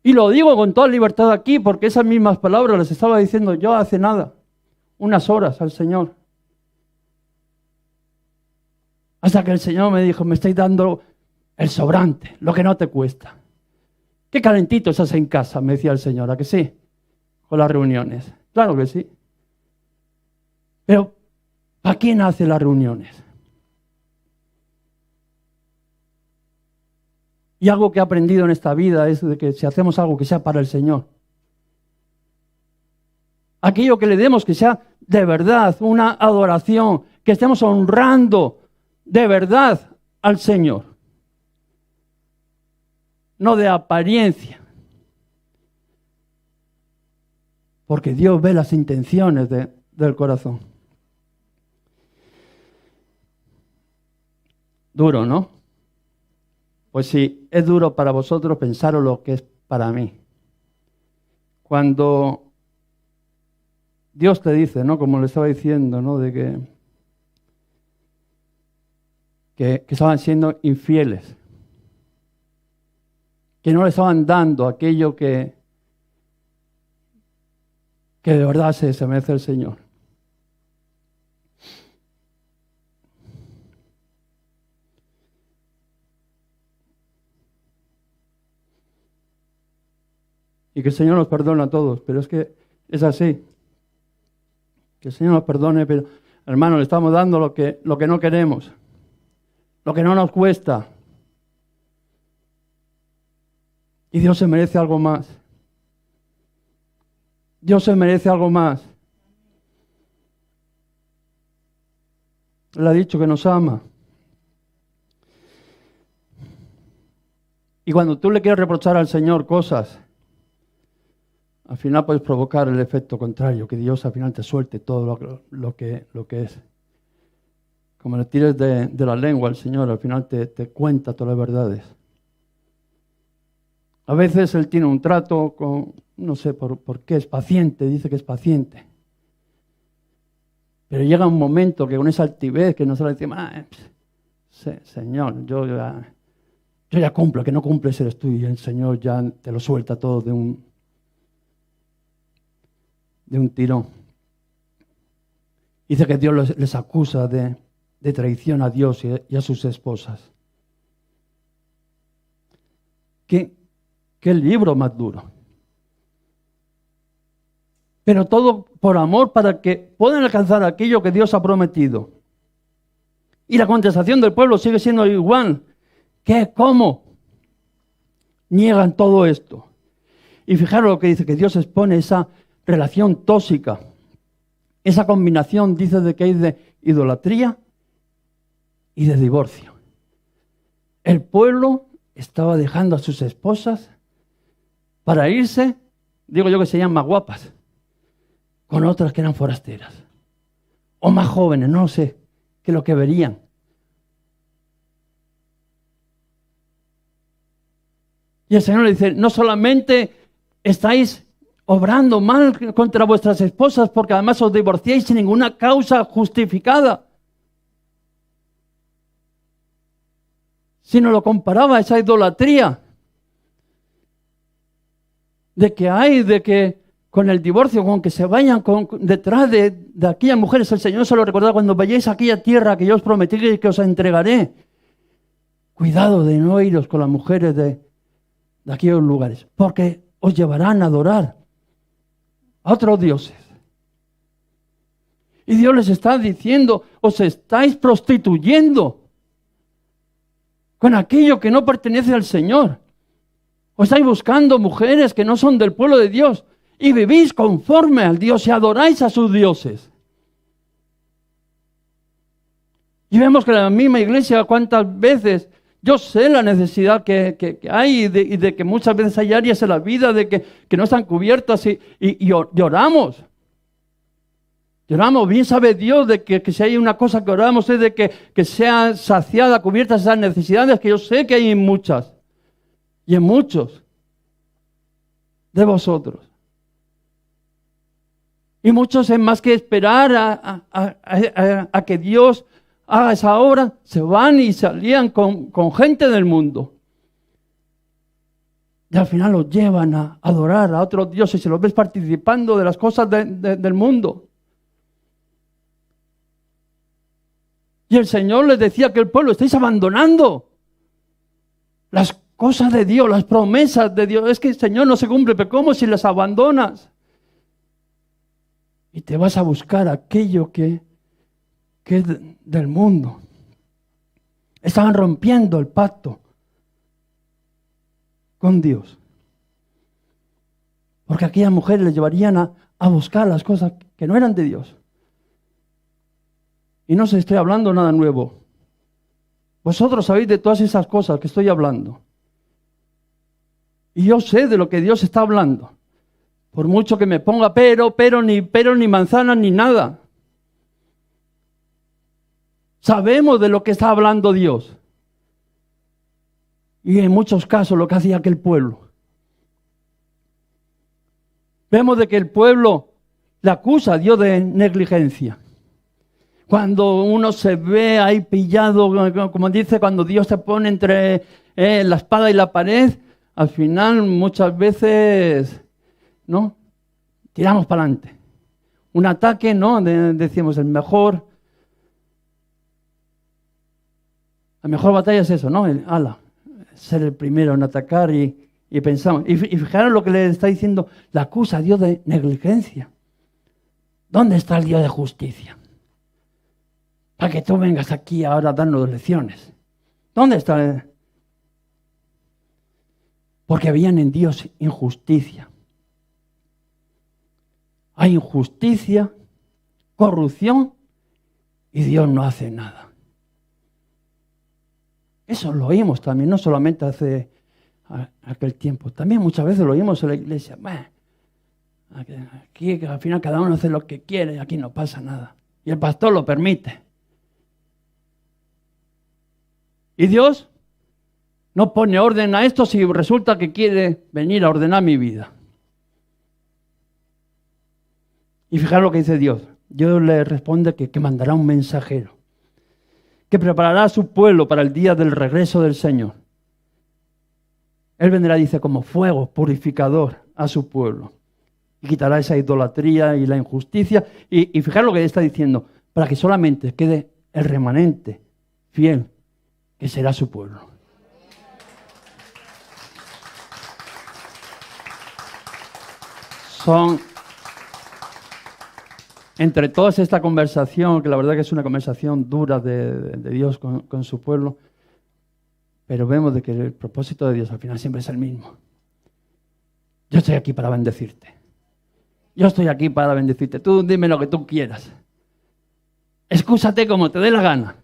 Y lo digo con toda libertad aquí porque esas mismas palabras las estaba diciendo yo hace nada, unas horas al Señor. Hasta que el Señor me dijo, me estáis dando el sobrante, lo que no te cuesta. Qué calentito estás en casa, me decía el Señor, ¿a que sí? Con las reuniones. Claro que sí. Pero, ¿para quién hace las reuniones? Y algo que he aprendido en esta vida es de que si hacemos algo que sea para el Señor, aquello que le demos que sea de verdad, una adoración, que estemos honrando de verdad al Señor, no de apariencia, porque Dios ve las intenciones del corazón. Duro, ¿no? Pues sí, es duro para vosotros, pensaros lo que es para mí. Cuando Dios te dice, ¿no? Como le estaba diciendo, ¿no? De que estaban siendo infieles, que no le estaban dando aquello que de verdad se merece el Señor. Y que el Señor nos perdone a todos, pero es que es así. Que el Señor nos perdone, pero hermano, le estamos dando lo que no queremos, lo que no nos cuesta. Y Dios se merece algo más. Dios se merece algo más. Él ha dicho que nos ama. Y cuando tú le quieres reprochar al Señor cosas, al final puedes provocar el efecto contrario, que Dios al final te suelte todo lo que es. Como le tires de la lengua al Señor, al final te cuenta todas las verdades. A veces Él tiene un trato con, no sé por qué, es paciente, dice que es paciente. Pero llega un momento que con esa altivez que nosotros decimos, Señor, yo ya cumplo, que no cumples eres tú, y el Señor ya te lo suelta todo de un tirón. Dice que Dios les acusa de traición a Dios y a sus esposas. ¿Qué libro más duro? Pero todo por amor, para que puedan alcanzar aquello que Dios ha prometido. Y la contestación del pueblo sigue siendo igual. ¿Qué? ¿Cómo? Niegan todo esto. Y fijaros lo que dice, que Dios expone esa relación tóxica. Esa combinación, dice, de que hay de idolatría y de divorcio. El pueblo estaba dejando a sus esposas para irse, digo yo que serían más guapas, con otras que eran forasteras. O más jóvenes, no sé, que lo que verían. Y el Señor le dice, no solamente estáis obrando mal contra vuestras esposas, porque además os divorciáis sin ninguna causa justificada, sino lo comparaba a esa idolatría de que con el divorcio, con que se vayan detrás de aquellas mujeres. El Señor se lo recordaba, cuando vayáis a aquella tierra que yo os prometí y que os entregaré, cuidado de no iros con las mujeres de aquellos lugares, porque os llevarán a adorar a otros dioses. Y Dios les está diciendo, os estáis prostituyendo con aquello que no pertenece al Señor. Os estáis buscando mujeres que no son del pueblo de Dios y vivís conforme al Dios y adoráis a sus dioses. Y vemos que en la misma iglesia, cuántas veces, yo sé la necesidad que hay y de que muchas veces hay áreas en la vida de que no están cubiertas y oramos. Lloramos, bien sabe Dios de que si hay una cosa que oramos es de que sea saciada, cubiertas esas necesidades, que yo sé que hay en muchas y en muchos de vosotros. Y muchos, en más que esperar a que Dios haga esa obra, se van y se alían con gente del mundo. Y al final los llevan a adorar a otros dioses y los ves participando de las cosas del mundo. Y el Señor les decía que el pueblo, estáis abandonando las cosas de Dios, las promesas de Dios. Es que el Señor no se cumple, pero ¿cómo si las abandonas? Y te vas a buscar aquello que es del mundo. Estaban rompiendo el pacto con Dios. Porque aquellas mujeres les llevarían a buscar las cosas que no eran de Dios. Y no os estoy hablando nada nuevo. Vosotros sabéis de todas esas cosas que estoy hablando. Y yo sé de lo que Dios está hablando. Por mucho que me ponga pero, ni manzana, ni nada. Sabemos de lo que está hablando Dios. Y en muchos casos lo que hacía aquel pueblo. Vemos de que el pueblo le acusa a Dios de negligencia. Cuando uno se ve ahí pillado, como dice, cuando Dios se pone entre la espada y la pared, al final muchas veces, ¿no? Tiramos para adelante. Un ataque, ¿no? Decimos la mejor batalla es eso, ¿no? Ser el primero en atacar y pensamos. Y fijaros lo que le está diciendo, le acusa a Dios de negligencia. ¿Dónde está el Dios de justicia? Para que tú vengas aquí ahora a darnos lecciones. ¿Dónde está? Porque veían en Dios injusticia. Hay injusticia, corrupción y Dios no hace nada. Eso lo oímos también, no solamente hace aquel tiempo. También muchas veces lo oímos en la iglesia. Aquí al final cada uno hace lo que quiere y aquí no pasa nada. Y el pastor lo permite. Y Dios no pone orden a esto si resulta que quiere venir a ordenar mi vida. Y fijaros lo que dice Dios. Dios le responde que mandará un mensajero, que preparará a su pueblo para el día del regreso del Señor. Él vendrá, dice, como fuego purificador a su pueblo. Y quitará esa idolatría y la injusticia. Y fijaros lo que está diciendo, para que solamente quede el remanente fiel, que será su pueblo. Son, entre todas esta conversación, que la verdad que es una conversación dura de Dios con su pueblo, pero vemos de que el propósito de Dios al final siempre es el mismo. Yo estoy aquí para bendecirte. Yo estoy aquí para bendecirte. Tú dime lo que tú quieras. Excúsate como te dé la gana.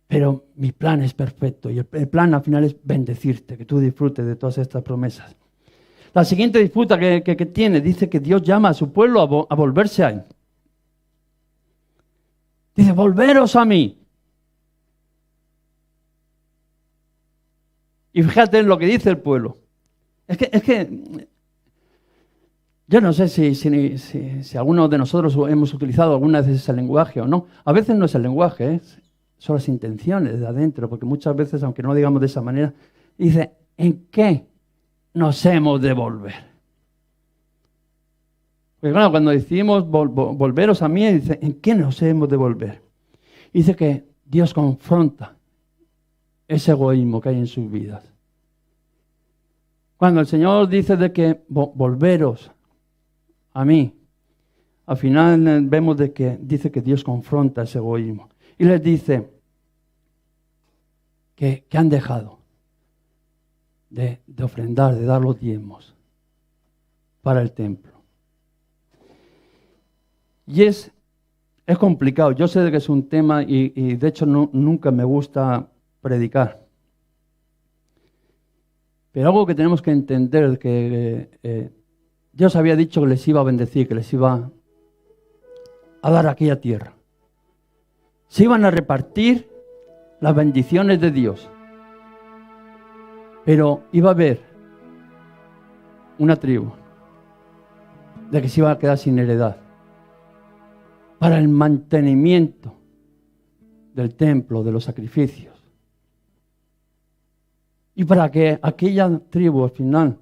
Pero mi plan es perfecto y el plan al final es bendecirte, que tú disfrutes de todas estas promesas. La siguiente disputa que tiene, dice que Dios llama a su pueblo a volverse a Él. Dice, volveros a mí. Y fíjate en lo que dice el pueblo. Es que yo no sé si alguno de nosotros hemos utilizado alguna vez ese lenguaje o no. A veces no es el lenguaje, son las intenciones de adentro, porque muchas veces, aunque no lo digamos de esa manera, dice, ¿en qué nos hemos de volver? Porque claro, cuando decimos volveros a mí, dice, ¿en qué nos hemos de volver? Dice que Dios confronta ese egoísmo que hay en sus vidas. Cuando el Señor dice de que volveros a mí, al final vemos de que dice que Dios confronta ese egoísmo. Y les dice que han dejado de ofrendar, de dar los diezmos para el templo. Y es complicado. Yo sé de que es un tema y de hecho nunca me gusta predicar. Pero algo que tenemos que entender, que Dios había dicho que les iba a bendecir, que les iba a dar aquella tierra. Se iban a repartir las bendiciones de Dios. Pero iba a haber una tribu de que se iba a quedar sin heredad. Para el mantenimiento del templo, de los sacrificios. Y para que aquella tribu al final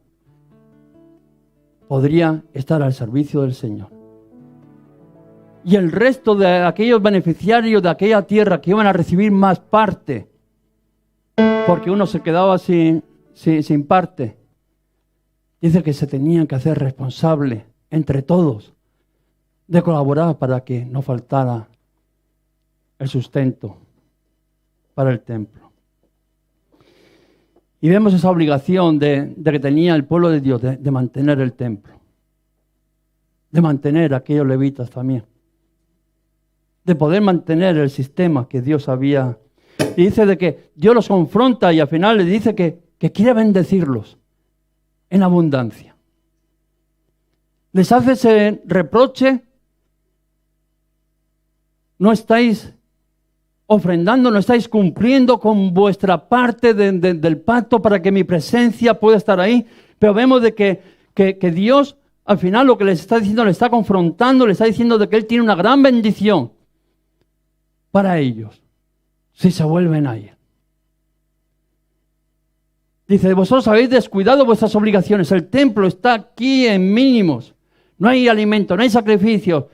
podría estar al servicio del Señor. Y el resto de aquellos beneficiarios de aquella tierra que iban a recibir más parte, porque uno se quedaba sin parte, dice que se tenían que hacer responsables entre todos de colaborar para que no faltara el sustento para el templo. Y vemos esa obligación de que tenía el pueblo de Dios de mantener el templo, de mantener a aquellos levitas también, de poder mantener el sistema que Dios había. Y dice de que Dios los confronta y al final les dice que quiere bendecirlos en abundancia. Les hace ese reproche: no estáis ofrendando, no estáis cumpliendo con vuestra parte del pacto para que mi presencia pueda estar ahí. Pero vemos de que Dios al final lo que les está diciendo, le está confrontando, le está diciendo de que Él tiene una gran bendición para ellos si se vuelven a ir. Dice: vosotros habéis descuidado vuestras obligaciones, el templo está aquí en mínimos, no hay alimento, no hay sacrificio.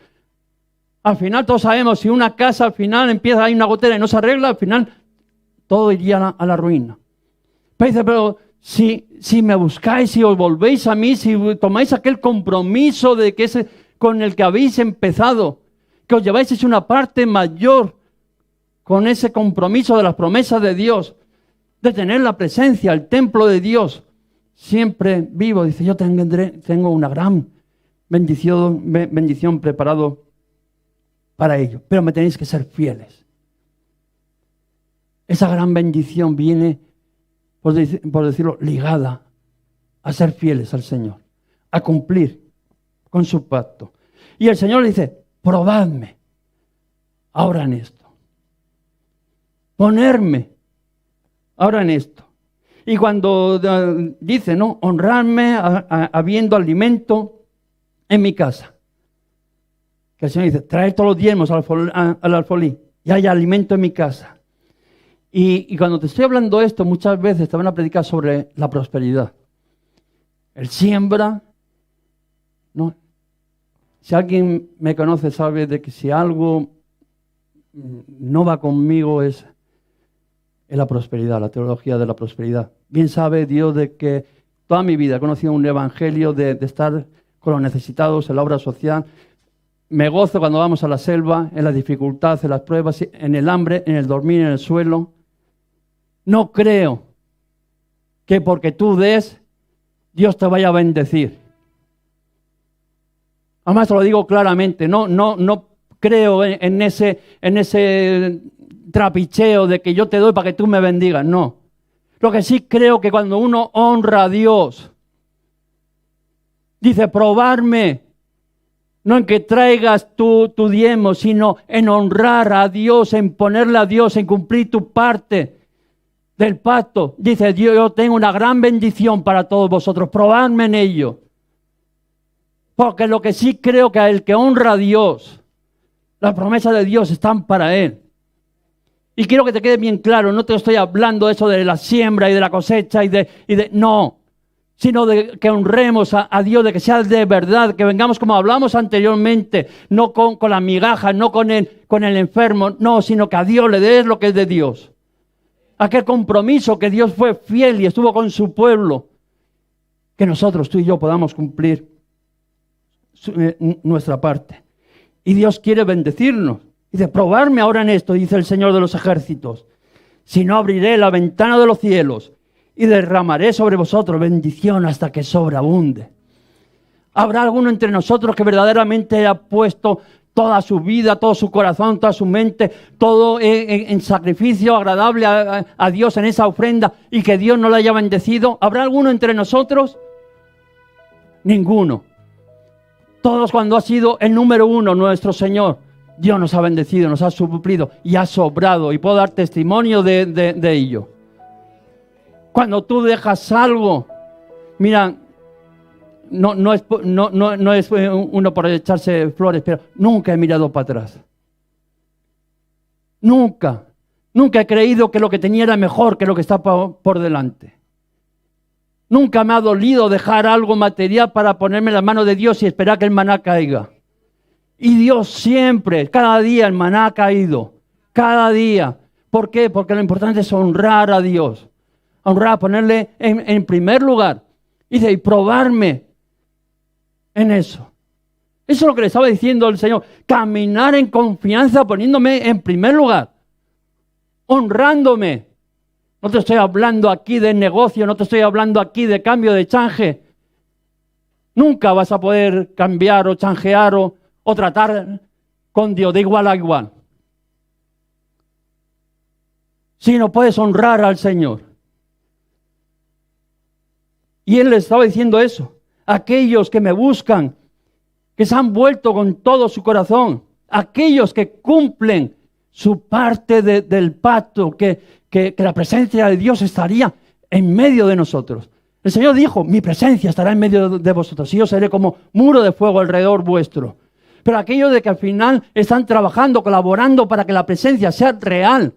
Al final todos sabemos, si una casa al final empieza, hay una gotera y no se arregla, al final todo iría a la ruina. Pero dice: pero si me buscáis, si os volvéis a mí, si tomáis aquel compromiso de que ese con el que habéis empezado, que os lleváis una parte mayor con ese compromiso de las promesas de Dios, de tener la presencia, el templo de Dios siempre vivo. Dice: yo tengo una gran bendición preparado para ello, pero me tenéis que ser fieles. Esa gran bendición viene, por decirlo, ligada a ser fieles al Señor, a cumplir con su pacto. Y el Señor le dice: probadme ahora en esto, ponerme ahora en esto. Y cuando dice, ¿no?, honrarme habiendo alimento en mi casa, que el Señor dice: traed todos los diezmos al alfolí y haya alimento en mi casa. Y cuando te estoy hablando esto, muchas veces te van a predicar sobre la prosperidad. El siembra, ¿no? Si alguien me conoce sabe de que si algo no va conmigo es la prosperidad, la teología de la prosperidad. Bien sabe Dios de que toda mi vida he conocido un evangelio de estar con los necesitados en la obra social. Me gozo cuando vamos a la selva, en las dificultades, en las pruebas, en el hambre, en el dormir en el suelo. No creo que porque tú des, Dios te vaya a bendecir. Además te lo digo claramente, no creo en ese trapicheo de que yo te doy para que tú me bendigas, no. Lo que sí creo que cuando uno honra a Dios, dice: probarme, no en que traigas tu diezmo, sino en honrar a Dios, en ponerle a Dios, en cumplir tu parte del pacto. Dice: Dios, yo tengo una gran bendición para todos vosotros, probadme en ello. Porque lo que sí creo que el que honra a Dios, las promesas de Dios están para él. Y quiero que te quede bien claro, no te estoy hablando de eso de la siembra y de la cosecha no, sino de que honremos a Dios, de que sea de verdad, que vengamos como hablamos anteriormente, no con las migajas, no con el enfermo, no, sino que a Dios le des lo que es de Dios. Aquel compromiso que Dios fue fiel y estuvo con su pueblo, que nosotros, tú y yo, podamos cumplir nuestra parte. Y Dios quiere bendecirnos. Dice: probarme ahora en esto, dice el Señor de los ejércitos. Si no, abriré la ventana de los cielos y derramaré sobre vosotros bendición hasta que sobreabunde. ¿Habrá alguno entre nosotros que verdaderamente haya puesto toda su vida, todo su corazón, toda su mente, todo en sacrificio agradable a Dios en esa ofrenda y que Dios no la haya bendecido? ¿Habrá alguno entre nosotros? Ninguno. Todos, cuando ha sido el número uno nuestro Señor, Dios nos ha bendecido, nos ha suplido y ha sobrado, y puedo dar testimonio de ello. Cuando tú dejas algo, mira, no es uno por echarse flores, pero nunca he mirado para atrás. Nunca he creído que lo que tenía era mejor que lo que está por delante. Nunca me ha dolido dejar algo material para ponerme en las manos de Dios y esperar que el maná caiga. Y Dios siempre, cada día el maná ha caído. Cada día. ¿Por qué? Porque lo importante es honrar a Dios. Honrar, ponerle en primer lugar. Y probarme en eso. Eso es lo que le estaba diciendo el Señor. Caminar en confianza poniéndome en primer lugar. Honrándome. No te estoy hablando aquí de negocio, no te estoy hablando aquí de cambio de change. Nunca vas a poder cambiar o chanjear o tratar con Dios de igual a igual. Si no puedes honrar al Señor. Y Él le estaba diciendo eso. Aquellos que me buscan, que se han vuelto con todo su corazón, aquellos que cumplen su parte del pacto, que la presencia de Dios estaría en medio de nosotros. El Señor dijo, mi presencia estará en medio de vosotros y yo seré como muro de fuego alrededor vuestro. Pero aquellos de que al final están trabajando, colaborando para que la presencia sea real,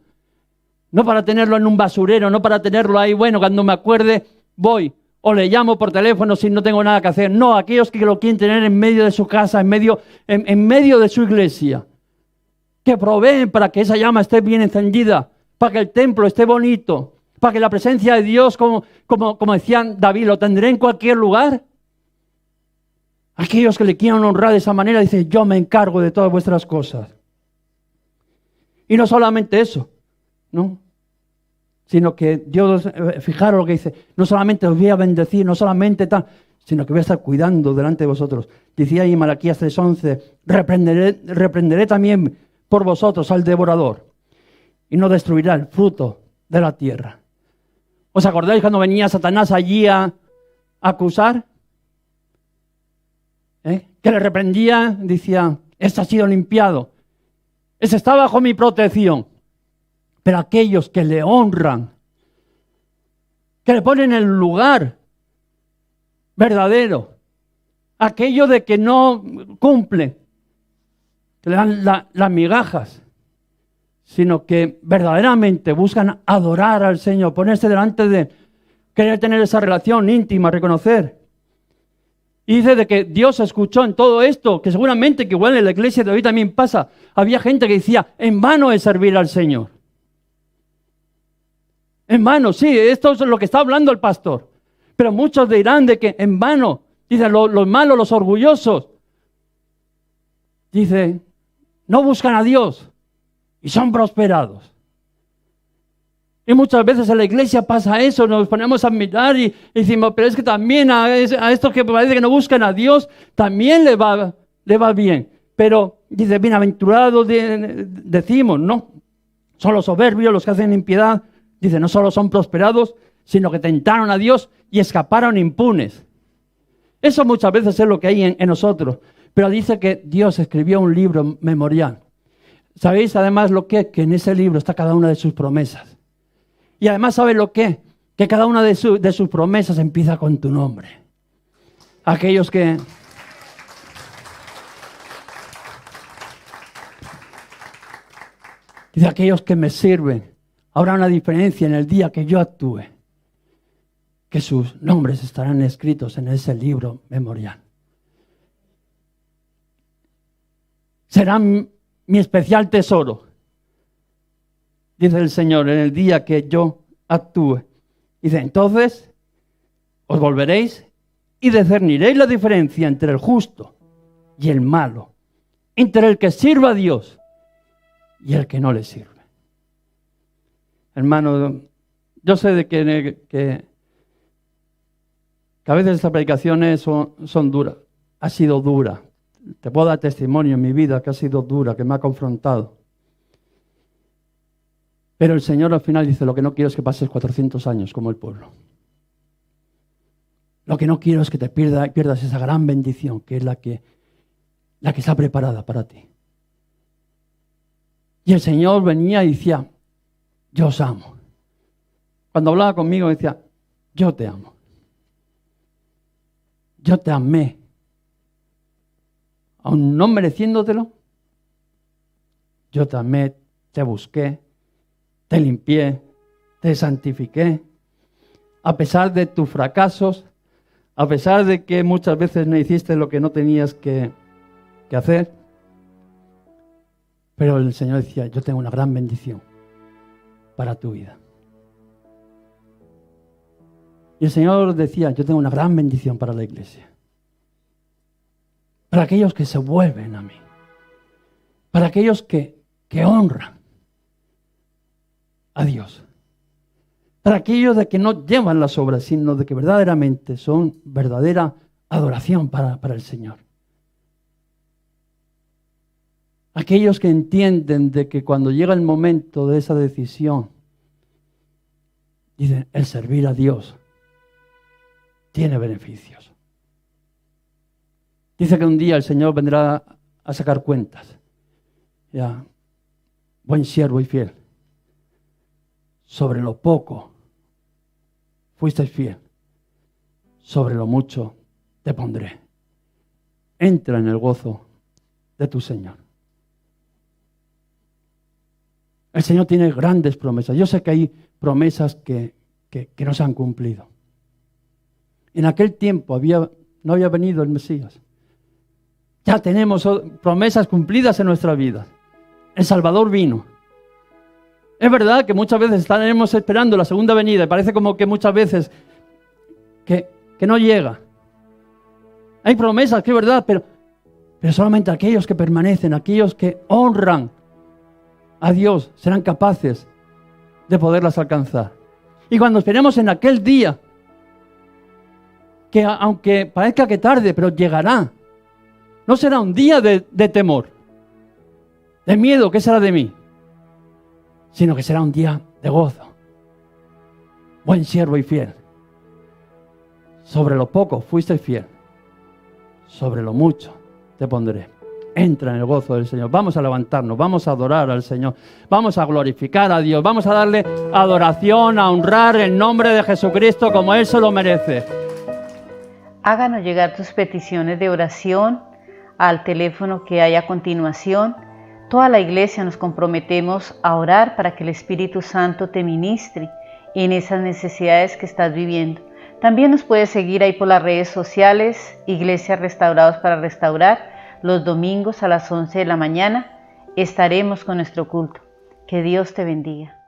no para tenerlo en un basurero, no para tenerlo ahí, bueno, cuando me acuerde voy o le llamo por teléfono si no tengo nada que hacer. No, aquellos que lo quieren tener en medio de su casa, en medio de su iglesia, que proveen para que esa llama esté bien encendida, para que el templo esté bonito, para que la presencia de Dios, como decía David, lo tendré en cualquier lugar. Aquellos que le quieran honrar de esa manera, dice, yo me encargo de todas vuestras cosas. Y no solamente eso, ¿no? Sino que Dios, fijaros lo que dice, no solamente os voy a bendecir, no solamente tal, sino que voy a estar cuidando delante de vosotros. Decía ahí en Malaquías 3:11, reprenderé también por vosotros al devorador y no destruirá el fruto de la tierra. ¿Os acordáis cuando venía Satanás allí a acusar? Que le reprendía, decía, este ha sido limpiado, ese está bajo mi protección. Pero aquellos que le honran, que le ponen el lugar verdadero, aquellos de que no cumplen, que le dan las migajas, sino que verdaderamente buscan adorar al Señor, ponerse delante de querer tener esa relación íntima, reconocer. Y dice de que Dios escuchó en todo esto, que seguramente que igual en la iglesia de hoy también pasa. Había gente que decía, en vano es servir al Señor. En vano, sí, esto es lo que está hablando el pastor. Pero muchos dirán de que en vano, dicen los malos, los orgullosos. Dice, no buscan a Dios y son prosperados. Y muchas veces en la iglesia pasa eso, nos ponemos a mirar y decimos, pero es que también a estos que parece que no buscan a Dios, también le va bien. Pero dice, bienaventurados decimos, no, son los soberbios los que hacen impiedad. Dice, no solo son prosperados, sino que tentaron a Dios y escaparon impunes. Eso muchas veces es lo que hay en nosotros. Pero dice que Dios escribió un libro memorial. ¿Sabéis además lo que es? Que en ese libro está cada una de sus promesas. Y además, ¿sabes lo que es? Que cada una de sus promesas empieza con tu nombre. Aquellos que... Dice, aquellos que me sirven. Habrá una diferencia en el día que yo actúe. Que sus nombres estarán escritos en ese libro memorial. Serán mi especial tesoro. Dice el Señor, en el día que yo actúe. Dice, entonces os volveréis y discerniréis la diferencia entre el justo y el malo. Entre el que sirva a Dios y el que no le sirve. Hermano, yo sé de que a veces estas predicaciones son duras. Ha sido dura. Te puedo dar testimonio en mi vida que ha sido dura, que me ha confrontado. Pero el Señor al final dice, lo que no quiero es que pases 400 años como el pueblo. Lo que no quiero es que te pierdas esa gran bendición que es la que está preparada para ti. Y el Señor venía y decía, yo os amo. Cuando hablaba conmigo decía, yo te amo. yo te amé, aun no mereciéndotelo. Yo te amé, te busqué, te limpié, te santifiqué. A pesar de tus fracasos, a pesar de que muchas veces no hiciste lo que no tenías que hacer. Pero el Señor decía, yo tengo una gran bendición para tu vida. Y el Señor decía, yo tengo una gran bendición para la iglesia. Para aquellos que se vuelven a mí. Para aquellos que honran a Dios. Para aquellos de que no llevan las obras, sino de que verdaderamente son verdadera adoración para el Señor. Aquellos que entienden de que cuando llega el momento de esa decisión, dicen, el servir a Dios tiene beneficios. Dice que un día el Señor vendrá a sacar cuentas. Ya, buen siervo y fiel. Sobre lo poco fuiste fiel. Sobre lo mucho te pondré. Entra en el gozo de tu Señor. El Señor tiene grandes promesas. Yo sé que hay promesas que no se han cumplido. En aquel tiempo no había venido el Mesías. Ya tenemos promesas cumplidas en nuestra vida. El Salvador vino. Es verdad que muchas veces estaremos esperando la segunda venida y parece como que muchas veces que no llega. Hay promesas que es verdad, pero solamente aquellos que permanecen, aquellos que honran a Dios, serán capaces de poderlas alcanzar. Y cuando esperemos en aquel día, que aunque parezca que tarde, pero llegará, no será un día de temor, de miedo, ¿qué será de mí? Sino que será un día de gozo. Buen siervo y fiel. Sobre lo poco fuiste fiel, sobre lo mucho te pondré. Entra en el gozo del Señor. Vamos a levantarnos, vamos a adorar al Señor, vamos a glorificar a Dios, vamos a darle adoración, a honrar el nombre de Jesucristo como Él se lo merece. Háganos llegar tus peticiones de oración al teléfono que hay a continuación. Toda la iglesia nos comprometemos a orar para que el Espíritu Santo te ministre en esas necesidades que estás viviendo. También nos puedes seguir ahí por las redes sociales, Iglesias Restaurados para Restaurar. Los domingos a las 11 de la mañana estaremos con nuestro culto. Que Dios te bendiga.